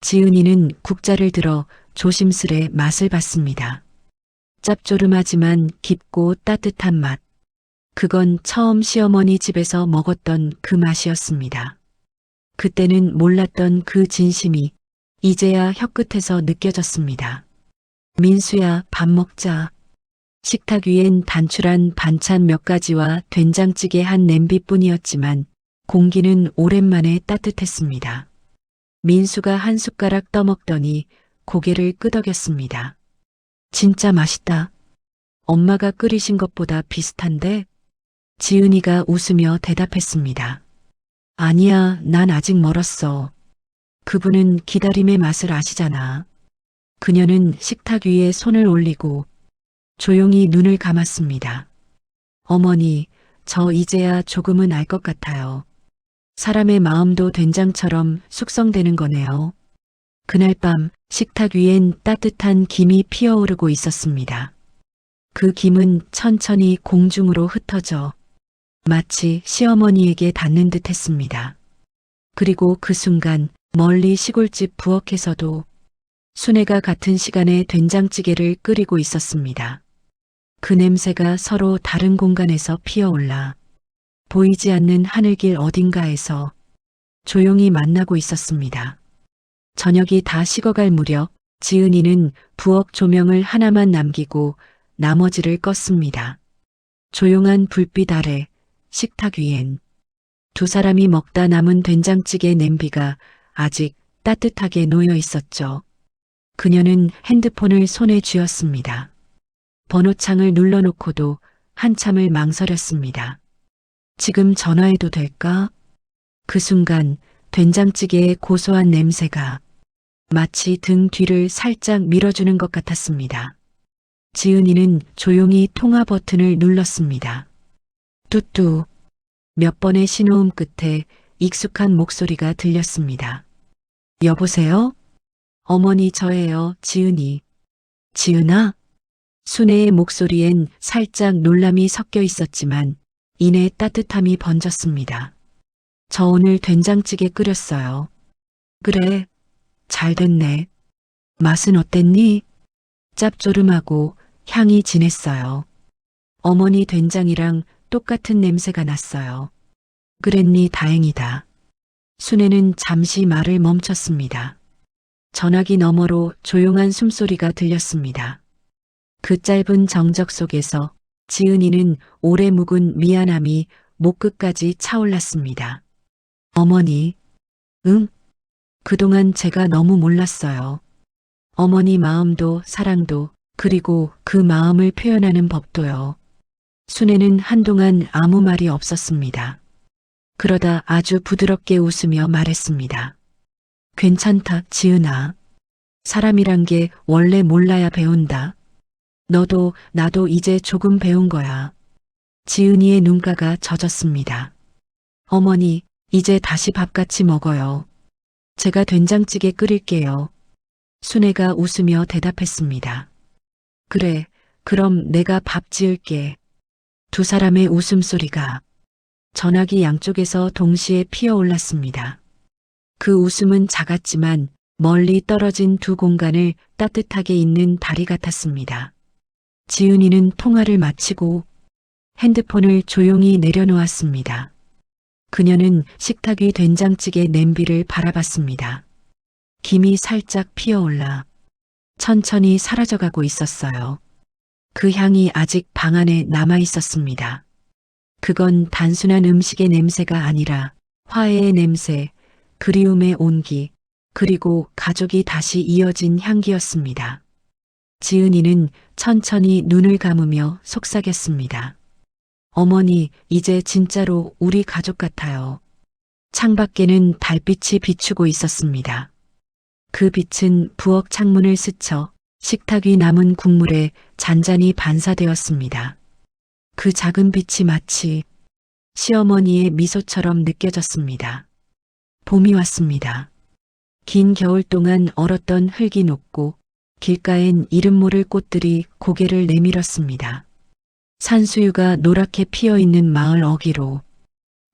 지은이는 국자를 들어 조심스레 맛을 봤습니다. 짭조름하지만 깊고 따뜻한 맛. 그건 처음 시어머니 집에서 먹었던 그 맛이었습니다. 그때는 몰랐던 그 진심이 이제야 혀끝에서 느껴졌습니다. 민수야, 밥 먹자. 식탁 위엔 단출한 반찬 몇 가지와 된장찌개 한 냄비뿐이었지만 공기는 오랜만에 따뜻했습니다. 민수가 한 숟가락 떠먹더니 고개를 끄덕였습니다. 진짜 맛있다. 엄마가 끓이신 것보다 비슷한데? 지은이가 웃으며 대답했습니다. 아니야, 난 아직 멀었어. 그분은 기다림의 맛을 아시잖아. 그녀는 식탁 위에 손을 올리고 조용히 눈을 감았습니다. 어머니, 저 이제야 조금은 알 것 같아요. 사람의 마음도 된장처럼 숙성되는 거네요. 그날 밤 식탁 위엔 따뜻한 김이 피어오르고 있었습니다. 그 김은 천천히 공중으로 흩어져 마치 시어머니에게 닿는 듯 했습니다. 그리고 그 순간 멀리 시골집 부엌에서도 수네가 같은 시간에 된장찌개를 끓이고 있었습니다. 그 냄새가 서로 다른 공간에서 피어올라 보이지 않는 하늘길 어딘가에서 조용히 만나고 있었습니다. 저녁이 다 식어갈 무렵 지은이는 부엌 조명을 하나만 남기고 나머지를 껐습니다. 조용한 불빛 아래 식탁 위엔 두 사람이 먹다 남은 된장찌개 냄비가 아직 따뜻하게 놓여 있었죠. 그녀는 핸드폰을 손에 쥐었습니다. 번호창을 눌러놓고도 한참을 망설였습니다. 지금 전화해도 될까? 그 순간 된장찌개의 고소한 냄새가 마치 등 뒤를 살짝 밀어주는 것 같았습니다. 지은이는 조용히 통화 버튼을 눌렀습니다. 뚜뚜. 몇 번의 신호음 끝에 익숙한 목소리가 들렸습니다. 여보세요? 어머니 저예요, 지은이. 지은아? 순애의 목소리엔 살짝 놀람이 섞여 있었지만 이내 따뜻함이 번졌습니다. 저 오늘 된장찌개 끓였어요. 그래, 잘 됐네. 맛은 어땠니? 짭조름하고 향이 진했어요. 어머니 된장이랑 똑같은 냄새가 났어요. 그랬니 다행이다. 순애는 잠시 말을 멈췄습니다. 전화기 너머로 조용한 숨소리가 들렸습니다. 그 짧은 정적 속에서 지은이는 오래 묵은 미안함이 목끝까지 차올랐습니다. 어머니, 응? 그동안 제가 너무 몰랐어요. 어머니 마음도 사랑도 그리고 그 마음을 표현하는 법도요. 순애는 한동안 아무 말이 없었습니다. 그러다 아주 부드럽게 웃으며 말했습니다. 괜찮다, 지은아. 사람이란 게 원래 몰라야 배운다. 너도 나도 이제 조금 배운 거야. 지은이의 눈가가 젖었습니다. 어머니, 이제 다시 밥 같이 먹어요. 제가 된장찌개 끓일게요. 순애가 웃으며 대답했습니다. 그래, 그럼 내가 밥 지을게. 두 사람의 웃음소리가 전화기 양쪽에서 동시에 피어올랐습니다. 그 웃음은 작았지만 멀리 떨어진 두 공간을 따뜻하게 잇는 다리 같았습니다. 지은이는 통화를 마치고 핸드폰을 조용히 내려놓았습니다. 그녀는 식탁 위 된장찌개 냄비를 바라봤습니다. 김이 살짝 피어올라 천천히 사라져가고 있었어요. 그 향이 아직 방 안에 남아 있었습니다. 그건 단순한 음식의 냄새가 아니라 화해의 냄새, 그리움의 온기, 그리고 가족이 다시 이어진 향기였습니다. 지은이는 천천히 눈을 감으며 속삭였습니다. 어머니, 이제 진짜로 우리 가족 같아요. 창밖에는 달빛이 비추고 있었습니다. 그 빛은 부엌 창문을 스쳐 식탁 위 남은 국물에 잔잔히 반사되었습니다. 그 작은 빛이 마치 시어머니의 미소처럼 느껴졌습니다. 봄이 왔습니다. 긴 겨울 동안 얼었던 흙이 녹고 길가엔 이름 모를 꽃들이 고개를 내밀었습니다. 산수유가 노랗게 피어있는 마을 어귀로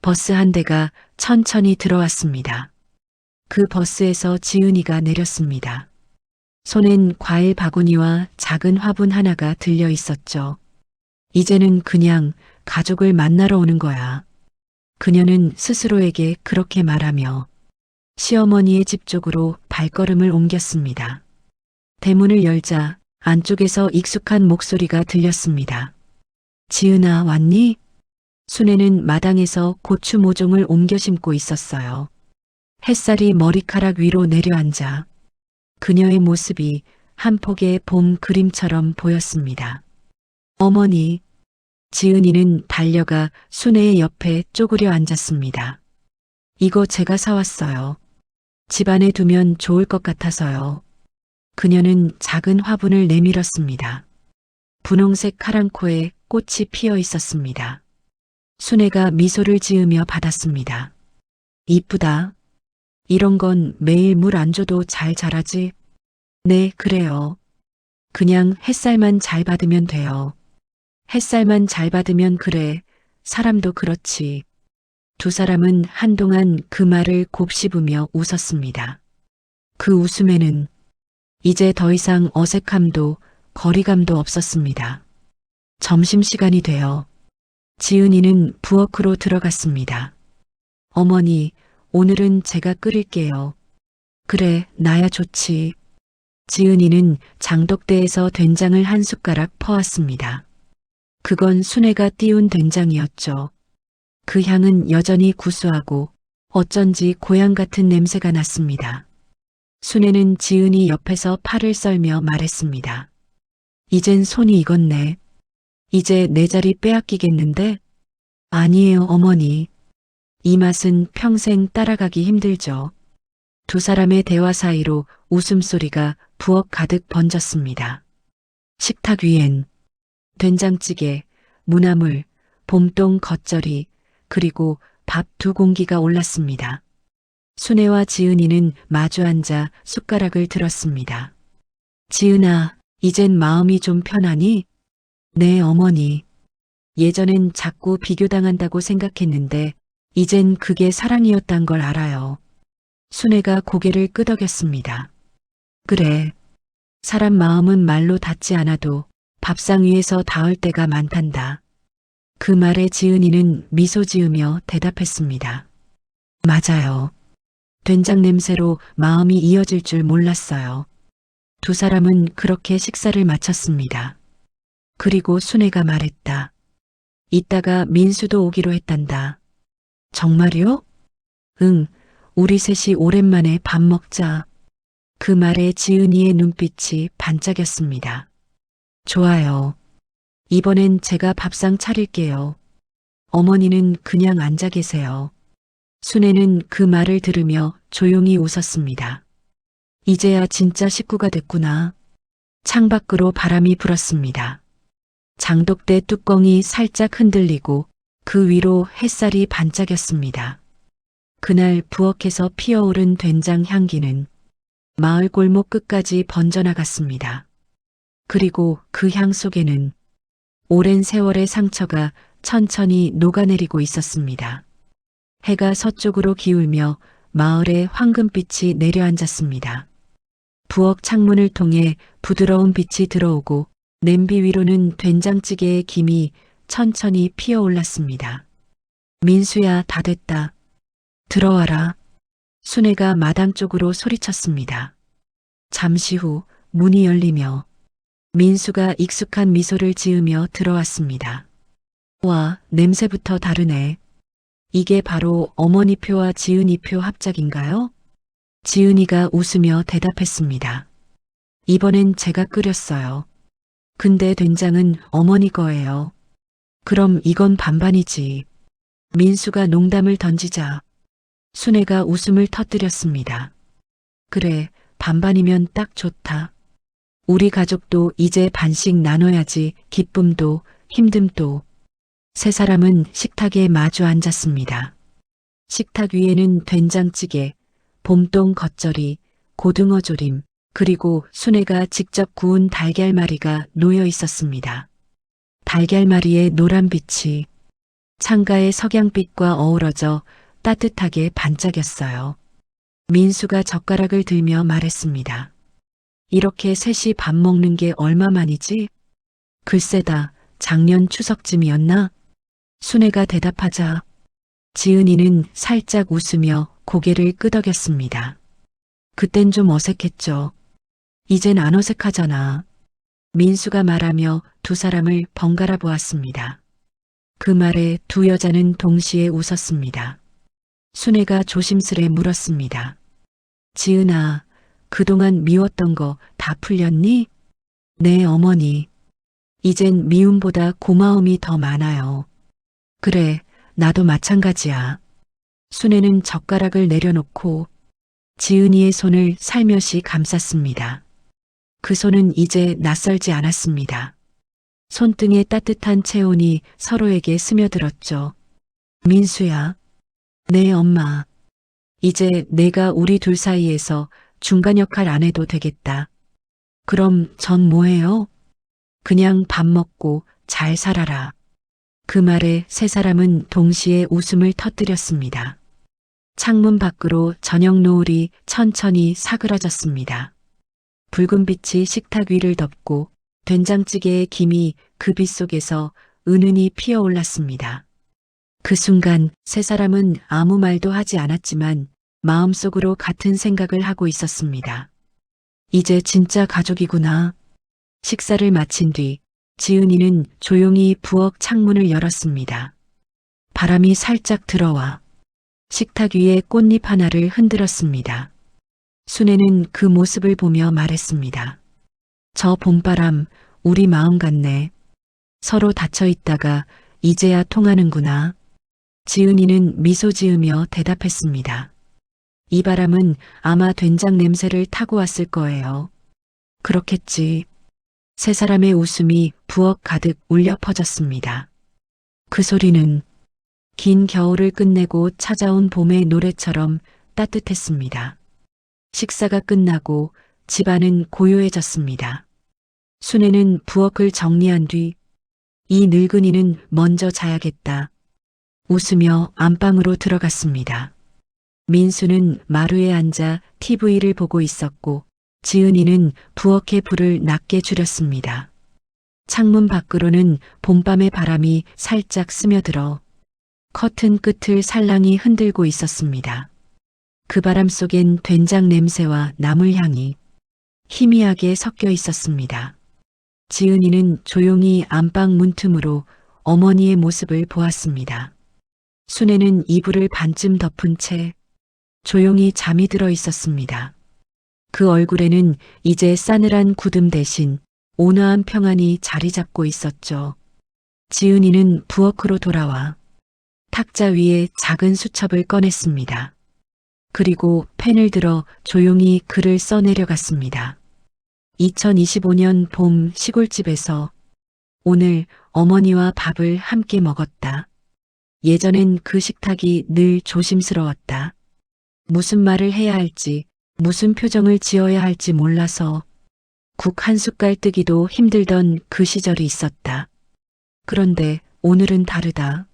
버스 한 대가 천천히 들어왔습니다. 그 버스에서 지은이가 내렸습니다. 손엔 과일 바구니와 작은 화분 하나가 들려 있었죠. 이제는 그냥 가족을 만나러 오는 거야. 그녀는 스스로에게 그렇게 말하며 시어머니의 집 쪽으로 발걸음을 옮겼습니다. 대문을 열자 안쪽에서 익숙한 목소리가 들렸습니다. 지은아, 왔니? 순애는 마당에서 고추 모종을 옮겨 심고 있었어요. 햇살이 머리카락 위로 내려앉아 그녀의 모습이 한 폭의 봄 그림처럼 보였습니다. 어머니, 지은이는 달려가 순애의 옆에 쪼그려 앉았습니다. 이거 제가 사왔어요. 집안에 두면 좋을 것 같아서요. 그녀는 작은 화분을 내밀었습니다. 분홍색 카랑코에 꽃이 피어 있었습니다. 순애가 미소를 지으며 받았습니다. 이쁘다. 이런 건 매일 물 안 줘도 잘 자라지? 네, 그래요. 그냥 햇살만 잘 받으면 돼요. 햇살만 잘 받으면 그래. 사람도 그렇지. 두 사람은 한동안 그 말을 곱씹으며 웃었습니다. 그 웃음에는 이제 더 이상 어색함도 거리감도 없었습니다. 점심시간이 되어 지은이는 부엌으로 들어갔습니다. 어머니, 오늘은 제가 끓일게요. 그래, 나야 좋지. 지은이는 장독대에서 된장을 한 숟가락 퍼왔습니다. 그건 순애가 띄운 된장이었죠. 그 향은 여전히 구수하고 어쩐지 고향 같은 냄새가 났습니다. 순애는 지은이 옆에서 팔을 썰며 말했습니다. 이젠 손이 익었네. 이제 내 자리 빼앗기겠는데? 아니에요, 어머니. 이 맛은 평생 따라가기 힘들죠. 두 사람의 대화 사이로 웃음소리가 부엌 가득 번졌습니다. 식탁 위엔 된장찌개, 무나물, 봄동 겉절이, 그리고 밥 두 공기가 올랐습니다. 순애와 지은이는 마주 앉아 숟가락을 들었습니다. 지은아, 이젠 마음이 좀 편하니? 네, 어머니. 예전엔 자꾸 비교당한다고 생각했는데 이젠 그게 사랑이었단 걸 알아요. 순애가 고개를 끄덕였습니다. 그래. 사람 마음은 말로 닿지 않아도 밥상 위에서 닿을 때가 많단다. 그 말에 지은이는 미소 지으며 대답했습니다. 맞아요. 된장 냄새로 마음이 이어질 줄 몰랐어요. 두 사람은 그렇게 식사를 마쳤습니다. 그리고 순애가 말했다. 이따가 민수도 오기로 했단다. 정말요? 응, 우리 셋이 오랜만에 밥 먹자. 그 말에 지은이의 눈빛이 반짝였습니다. 좋아요. 이번엔 제가 밥상 차릴게요. 어머니는 그냥 앉아 계세요. 순애는 그 말을 들으며 조용히 웃었습니다. 이제야 진짜 식구가 됐구나. 창밖으로 바람이 불었습니다. 장독대 뚜껑이 살짝 흔들리고 그 위로 햇살이 반짝였습니다. 그날 부엌에서 피어오른 된장 향기는 마을 골목 끝까지 번져나갔습니다. 그리고 그 향 속에는 오랜 세월의 상처가 천천히 녹아내리고 있었습니다. 해가 서쪽으로 기울며 마을에 황금빛이 내려앉았습니다. 부엌 창문을 통해 부드러운 빛이 들어오고 냄비 위로는 된장찌개의 김이 천천히 피어올랐습니다. 민수야, 다 됐다. 들어와라. 순애가 마당 쪽으로 소리쳤습니다. 잠시 후 문이 열리며 민수가 익숙한 미소를 지으며 들어왔습니다. 와, 냄새부터 다르네. 이게 바로 어머니 표와 지은이 표 합작인가요? 지은이가 웃으며 대답했습니다. 이번엔 제가 끓였어요. 근데 된장은 어머니 거예요. 그럼 이건 반반이지. 민수가 농담을 던지자 순애가 웃음을 터뜨렸습니다. 그래, 반반이면 딱 좋다. 우리 가족도 이제 반씩 나눠야지. 기쁨도 힘듦도. 세 사람은 식탁에 마주 앉았습니다. 식탁 위에는 된장찌개, 봄동 겉절이, 고등어 조림, 그리고 순애가 직접 구운 달걀말이가 놓여 있었습니다. 달걀말이의 노란빛이 창가의 석양빛과 어우러져 따뜻하게 반짝였어요. 민수가 젓가락을 들며 말했습니다. 이렇게 셋이 밥 먹는 게 얼마만이지? 글쎄다, 작년 추석쯤이었나? 순애가 대답하자 지은이는 살짝 웃으며 고개를 끄덕였습니다. 그땐 좀 어색했죠. 이젠 안 어색하잖아. 민수가 말하며 두 사람을 번갈아 보았습니다. 그 말에 두 여자는 동시에 웃었습니다. 순애가 조심스레 물었습니다. 지은아, 그동안 미웠던 거 다 풀렸니? 네, 어머니. 이젠 미움보다 고마움이 더 많아요. 그래, 나도 마찬가지야. 순애는 젓가락을 내려놓고 지은이의 손을 살며시 감쌌습니다. 그 손은 이제 낯설지 않았습니다. 손등의 따뜻한 체온이 서로에게 스며들었죠. 민수야. 네, 엄마. 이제 내가 우리 둘 사이에서 중간 역할 안 해도 되겠다. 그럼 전 뭐해요? 그냥 밥 먹고 잘 살아라. 그 말에 세 사람은 동시에 웃음을 터뜨렸습니다. 창문 밖으로 저녁 노을이 천천히 사그러졌습니다. 붉은 빛이 식탁 위를 덮고 된장찌개의 김이 그 빛 속에서 은은히 피어올랐습니다. 그 순간 세 사람은 아무 말도 하지 않았지만 마음속으로 같은 생각을 하고 있었습니다. 이제 진짜 가족이구나. 식사를 마친 뒤 지은이는 조용히 부엌 창문을 열었습니다. 바람이 살짝 들어와 식탁 위에 꽃잎 하나를 흔들었습니다. 순애는 그 모습을 보며 말했습니다. 저 봄바람 우리 마음 같네. 서로 닫혀 있다가 이제야 통하는구나. 지은이는 미소 지으며 대답했습니다. 이 바람은 아마 된장 냄새를 타고 왔을 거예요. 그렇겠지. 세 사람의 웃음이 부엌 가득 울려 퍼졌습니다. 그 소리는 긴 겨울을 끝내고 찾아온 봄의 노래처럼 따뜻했습니다. 식사가 끝나고 집안은 고요해졌습니다. 순애는 부엌을 정리한 뒤 이 늙은이는 먼저 자야겠다. 웃으며 안방으로 들어갔습니다. 민수는 마루에 앉아 TV를 보고 있었고 지은이는 부엌의 불을 낮게 줄였습니다. 창문 밖으로는 봄밤의 바람이 살짝 스며들어 커튼 끝을 살랑이 흔들고 있었습니다. 그 바람 속엔 된장 냄새와 나물 향이 희미하게 섞여 있었습니다. 지은이는 조용히 안방 문틈으로 어머니의 모습을 보았습니다. 순애는 이불을 반쯤 덮은 채 조용히 잠이 들어 있었습니다. 그 얼굴에는 이제 싸늘한 굳음 대신 온화한 평안이 자리 잡고 있었죠. 지은이는 부엌으로 돌아와 탁자 위에 작은 수첩을 꺼냈습니다. 그리고 펜을 들어 조용히 글을 써내려갔습니다. 2025년 봄 시골집에서 오늘 어머니와 밥을 함께 먹었다. 예전엔 그 식탁이 늘 조심스러웠다. 무슨 말을 해야 할지, 무슨 표정을 지어야 할지 몰라서 국 한 숟갈 뜨기도 힘들던 그 시절이 있었다. 그런데 오늘은 다르다.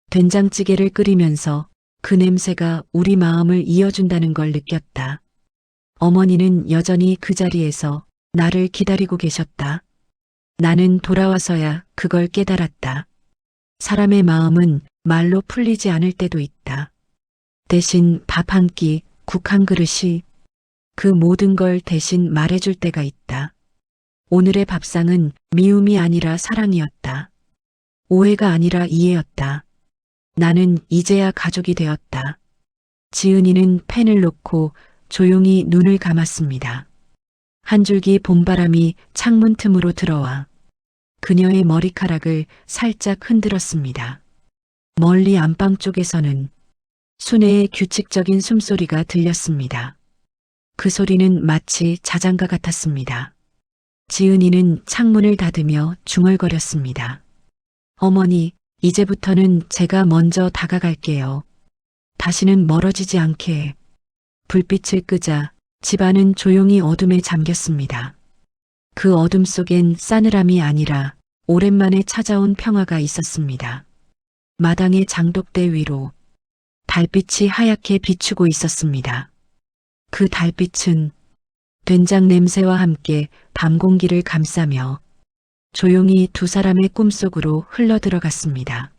된장찌개를 끓이면서 그 냄새가 우리 마음을 이어준다는 걸 느꼈다. 어머니는 여전히 그 자리에서 나를 기다리고 계셨다. 나는 돌아와서야 그걸 깨달았다. 사람의 마음은 말로 풀리지 않을 때도 있다. 대신 밥 한 끼, 국 한 그릇이 그 모든 걸 대신 말해줄 때가 있다. 오늘의 밥상은 미움이 아니라 사랑이었다. 오해가 아니라 이해였다. 나는 이제야 가족이 되었다. 지은이는 펜을 놓고 조용히 눈을 감았습니다. 한 줄기 봄바람이 창문 틈으로 들어와 그녀의 머리카락을 살짝 흔들었습니다. 멀리 안방 쪽에서는 순애의 규칙적인 숨소리가 들렸습니다. 그 소리는 마치 자장가 같았습니다. 지은이는 창문을 닫으며 중얼거렸습니다. 어머니, 이제부터는 제가 먼저 다가갈게요. 다시는 멀어지지 않게. 불빛을 끄자 집안은 조용히 어둠에 잠겼습니다. 그 어둠 속엔 싸늘함이 아니라 오랜만에 찾아온 평화가 있었습니다. 마당의 장독대 위로 달빛이 하얗게 비추고 있었습니다. 그 달빛은 된장 냄새와 함께 밤 공기를 감싸며 조용히 두 사람의 꿈속으로 흘러들어갔습니다.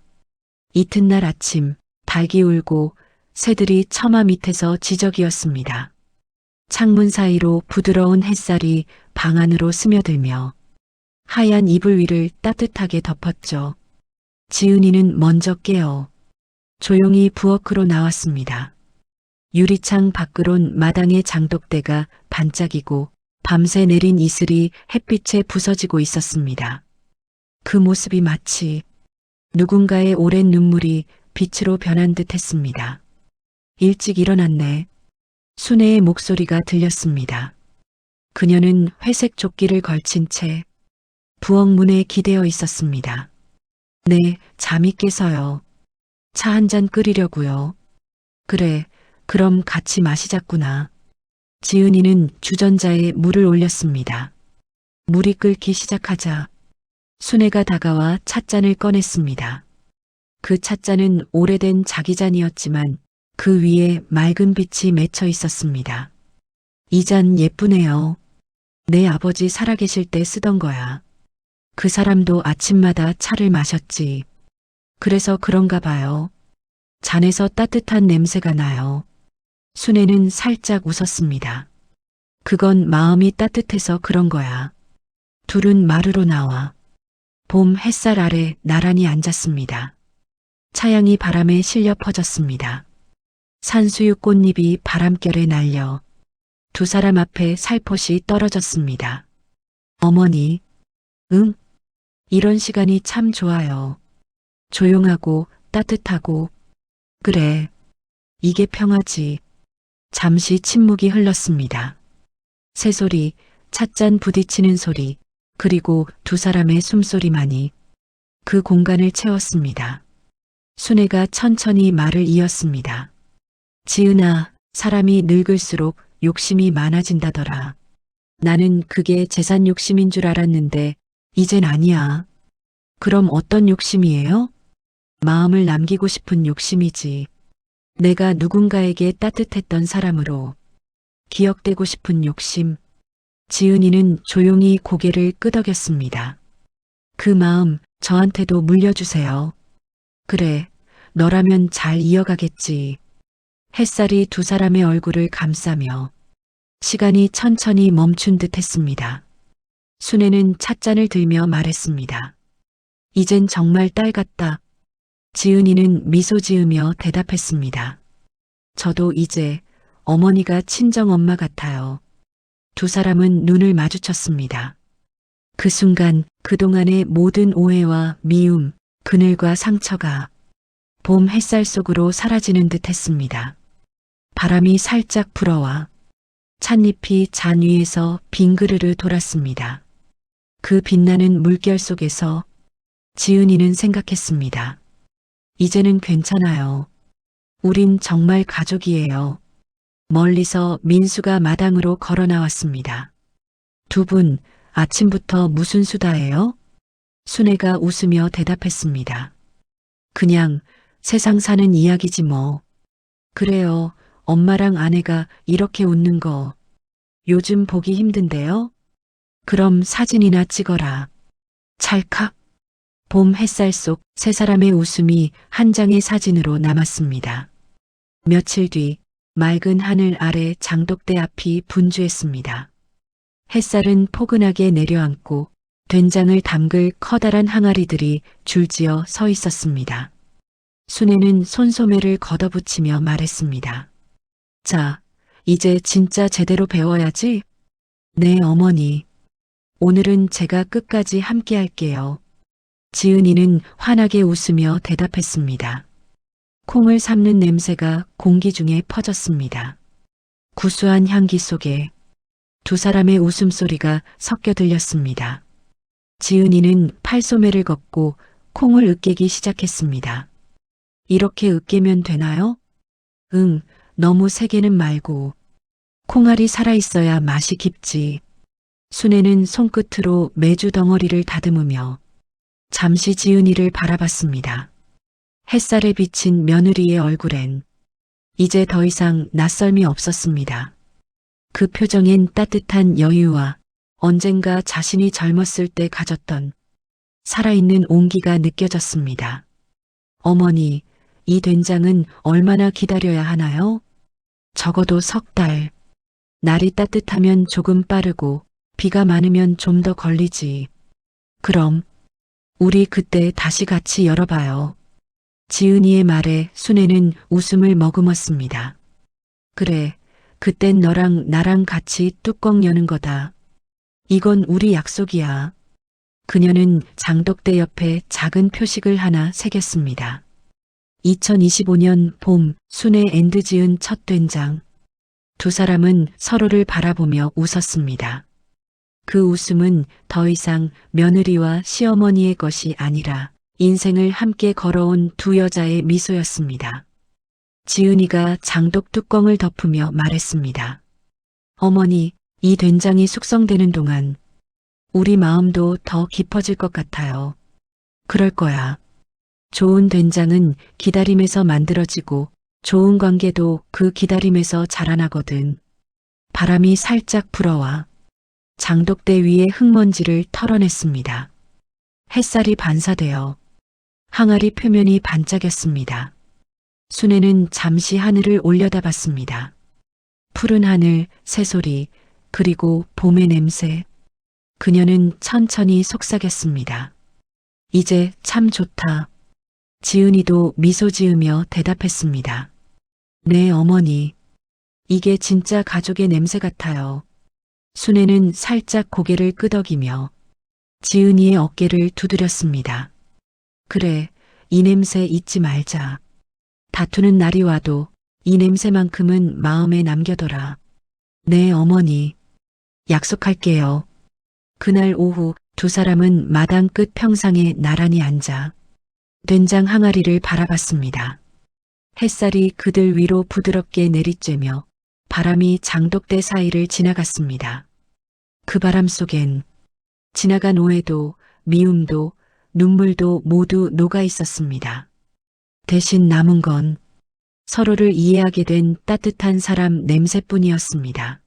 이튿날 아침 닭이 울고 새들이 처마 밑에서 지저귀었습니다. 창문 사이로 부드러운 햇살이 방 안으로 스며들며 하얀 이불 위를 따뜻하게 덮었죠. 지은이는 먼저 깨어 조용히 부엌으로 나왔습니다. 유리창 밖으론 마당의 장독대가 반짝이고 밤새 내린 이슬이 햇빛에 부서지고 있었습니다. 그 모습이 마치 누군가의 오랜 눈물이 빛으로 변한 듯 했습니다. 일찍 일어났네. 순애의 목소리가 들렸습니다. 그녀는 회색 조끼를 걸친 채 부엌 문에 기대어 있었습니다. 네, 잠이 깨서요. 차 한 잔 끓이려고요. 그래, 그럼 같이 마시자꾸나. 지은이는 주전자에 물을 올렸습니다. 물이 끓기 시작하자 순애가 다가와 찻잔을 꺼냈습니다. 그 찻잔은 오래된 자기잔이었지만 그 위에 맑은 빛이 맺혀 있었습니다. 이 잔 예쁘네요. 내 아버지 살아계실 때 쓰던 거야. 그 사람도 아침마다 차를 마셨지. 그래서 그런가 봐요. 잔에서 따뜻한 냄새가 나요. 순애는 살짝 웃었습니다. 그건 마음이 따뜻해서 그런 거야. 둘은 마루로 나와 봄 햇살 아래 나란히 앉았습니다. 차향이 바람에 실려 퍼졌습니다. 산수유 꽃잎이 바람결에 날려 두 사람 앞에 살포시 떨어졌습니다. 어머니, 응? 이런 시간이 참 좋아요. 조용하고 따뜻하고, 그래, 이게 평화지. 잠시 침묵이 흘렀습니다. 새소리, 찻잔 부딪히는 소리, 그리고 두 사람의 숨소리만이 그 공간을 채웠습니다. 순애가 천천히 말을 이었습니다. 지은아, 사람이 늙을수록 욕심이 많아진다더라. 나는 그게 재산 욕심인 줄 알았는데 이젠 아니야. 그럼 어떤 욕심이에요? 마음을 남기고 싶은 욕심이지. 내가 누군가에게 따뜻했던 사람으로 기억되고 싶은 욕심, 지은이는 조용히 고개를 끄덕였습니다. 그 마음 저한테도 물려주세요. 그래, 너라면 잘 이어가겠지. 햇살이 두 사람의 얼굴을 감싸며 시간이 천천히 멈춘 듯 했습니다. 순애는 찻잔을 들며 말했습니다. 이젠 정말 딸 같다. 지은이는 미소 지으며 대답했습니다. 저도 이제 어머니가 친정엄마 같아요. 두 사람은 눈을 마주쳤습니다. 그 순간 그동안의 모든 오해와 미움, 그늘과 상처가 봄 햇살 속으로 사라지는 듯 했습니다. 바람이 살짝 불어와 찻잎이 잔 위에서 빙그르르 돌았습니다. 그 빛나는 물결 속에서 지은이는 생각했습니다. 이제는 괜찮아요. 우린 정말 가족이에요. 멀리서 민수가 마당으로 걸어 나왔습니다. 두 분 아침부터 무슨 수다예요? 순애가 웃으며 대답했습니다. 그냥 세상 사는 이야기지 뭐. 그래요. 엄마랑 아내가 이렇게 웃는 거 요즘 보기 힘든데요? 그럼 사진이나 찍어라. 찰칵. 봄 햇살 속 세 사람의 웃음이 한 장의 사진으로 남았습니다. 며칠 뒤 맑은 하늘 아래 장독대 앞이 분주했습니다. 햇살은 포근하게 내려앉고 된장을 담글 커다란 항아리들이 줄지어 서 있었습니다. 순애는 손소매를 걷어붙이며 말했습니다. 자, 이제 진짜 제대로 배워야지. 네, 어머니. 오늘은 제가 끝까지 함께 할게요. 지은이는 환하게 웃으며 대답했습니다. 콩을 삶는 냄새가 공기 중에 퍼졌습니다. 구수한 향기 속에 두 사람의 웃음소리가 섞여 들렸습니다. 지은이는 팔소매를 걷고 콩을 으깨기 시작했습니다. 이렇게 으깨면 되나요? 응, 너무 세게는 말고. 콩알이 살아있어야 맛이 깊지. 순애는 손끝으로 메주 덩어리를 다듬으며 잠시 지은이를 바라봤습니다. 햇살에 비친 며느리의 얼굴엔 이제 더 이상 낯설미 없었습니다. 그 표정엔 따뜻한 여유와 언젠가 자신이 젊었을 때 가졌던 살아있는 온기가 느껴졌습니다. 어머니, 이 된장은 얼마나 기다려야 하나요? 적어도 석 달. 날이 따뜻하면 조금 빠르고 비가 많으면 좀 더 걸리지. 그럼 우리 그때 다시 같이 열어봐요. 지은이의 말에 순애는 웃음을 머금었습니다. 그래, 그땐 너랑 나랑 같이 뚜껑 여는 거다. 이건 우리 약속이야. 그녀는 장독대 옆에 작은 표식을 하나 새겼습니다. 2025년 봄 순애 앤드 지은 첫 된장. 두 사람은 서로를 바라보며 웃었습니다. 그 웃음은 더 이상 며느리와 시어머니의 것이 아니라 인생을 함께 걸어온 두 여자의 미소였습니다. 지은이가 장독 뚜껑을 덮으며 말했습니다. 어머니, 이 된장이 숙성되는 동안 우리 마음도 더 깊어질 것 같아요. 그럴 거야. 좋은 된장은 기다림에서 만들어지고 좋은 관계도 그 기다림에서 자라나거든. 바람이 살짝 불어와 장독대 위의 흙먼지를 털어냈습니다. 햇살이 반사되어 항아리 표면이 반짝였습니다. 순애는 잠시 하늘을 올려다봤습니다. 푸른 하늘, 새소리, 그리고 봄의 냄새. 그녀는 천천히 속삭였습니다. 이제 참 좋다. 지은이도 미소 지으며 대답했습니다. 네, 어머니. 이게 진짜 가족의 냄새 같아요. 순애는 살짝 고개를 끄덕이며 지은이의 어깨를 두드렸습니다. 그래, 이 냄새 잊지 말자. 다투는 날이 와도 이 냄새만큼은 마음에 남겨둬라. 네, 어머니. 약속할게요. 그날 오후 두 사람은 마당 끝 평상에 나란히 앉아 된장 항아리를 바라봤습니다. 햇살이 그들 위로 부드럽게 내리쬐며 바람이 장독대 사이를 지나갔습니다. 그 바람 속엔 지나간 오해도 미움도 눈물도 모두 녹아 있었습니다. 대신 남은 건 서로를 이해하게 된 따뜻한 사람 냄새뿐이었습니다.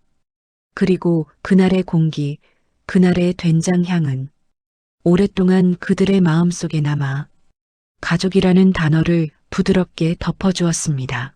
그리고 그날의 공기, 그날의 된장 향은 오랫동안 그들의 마음속에 남아 가족이라는 단어를 부드럽게 덮어주었습니다.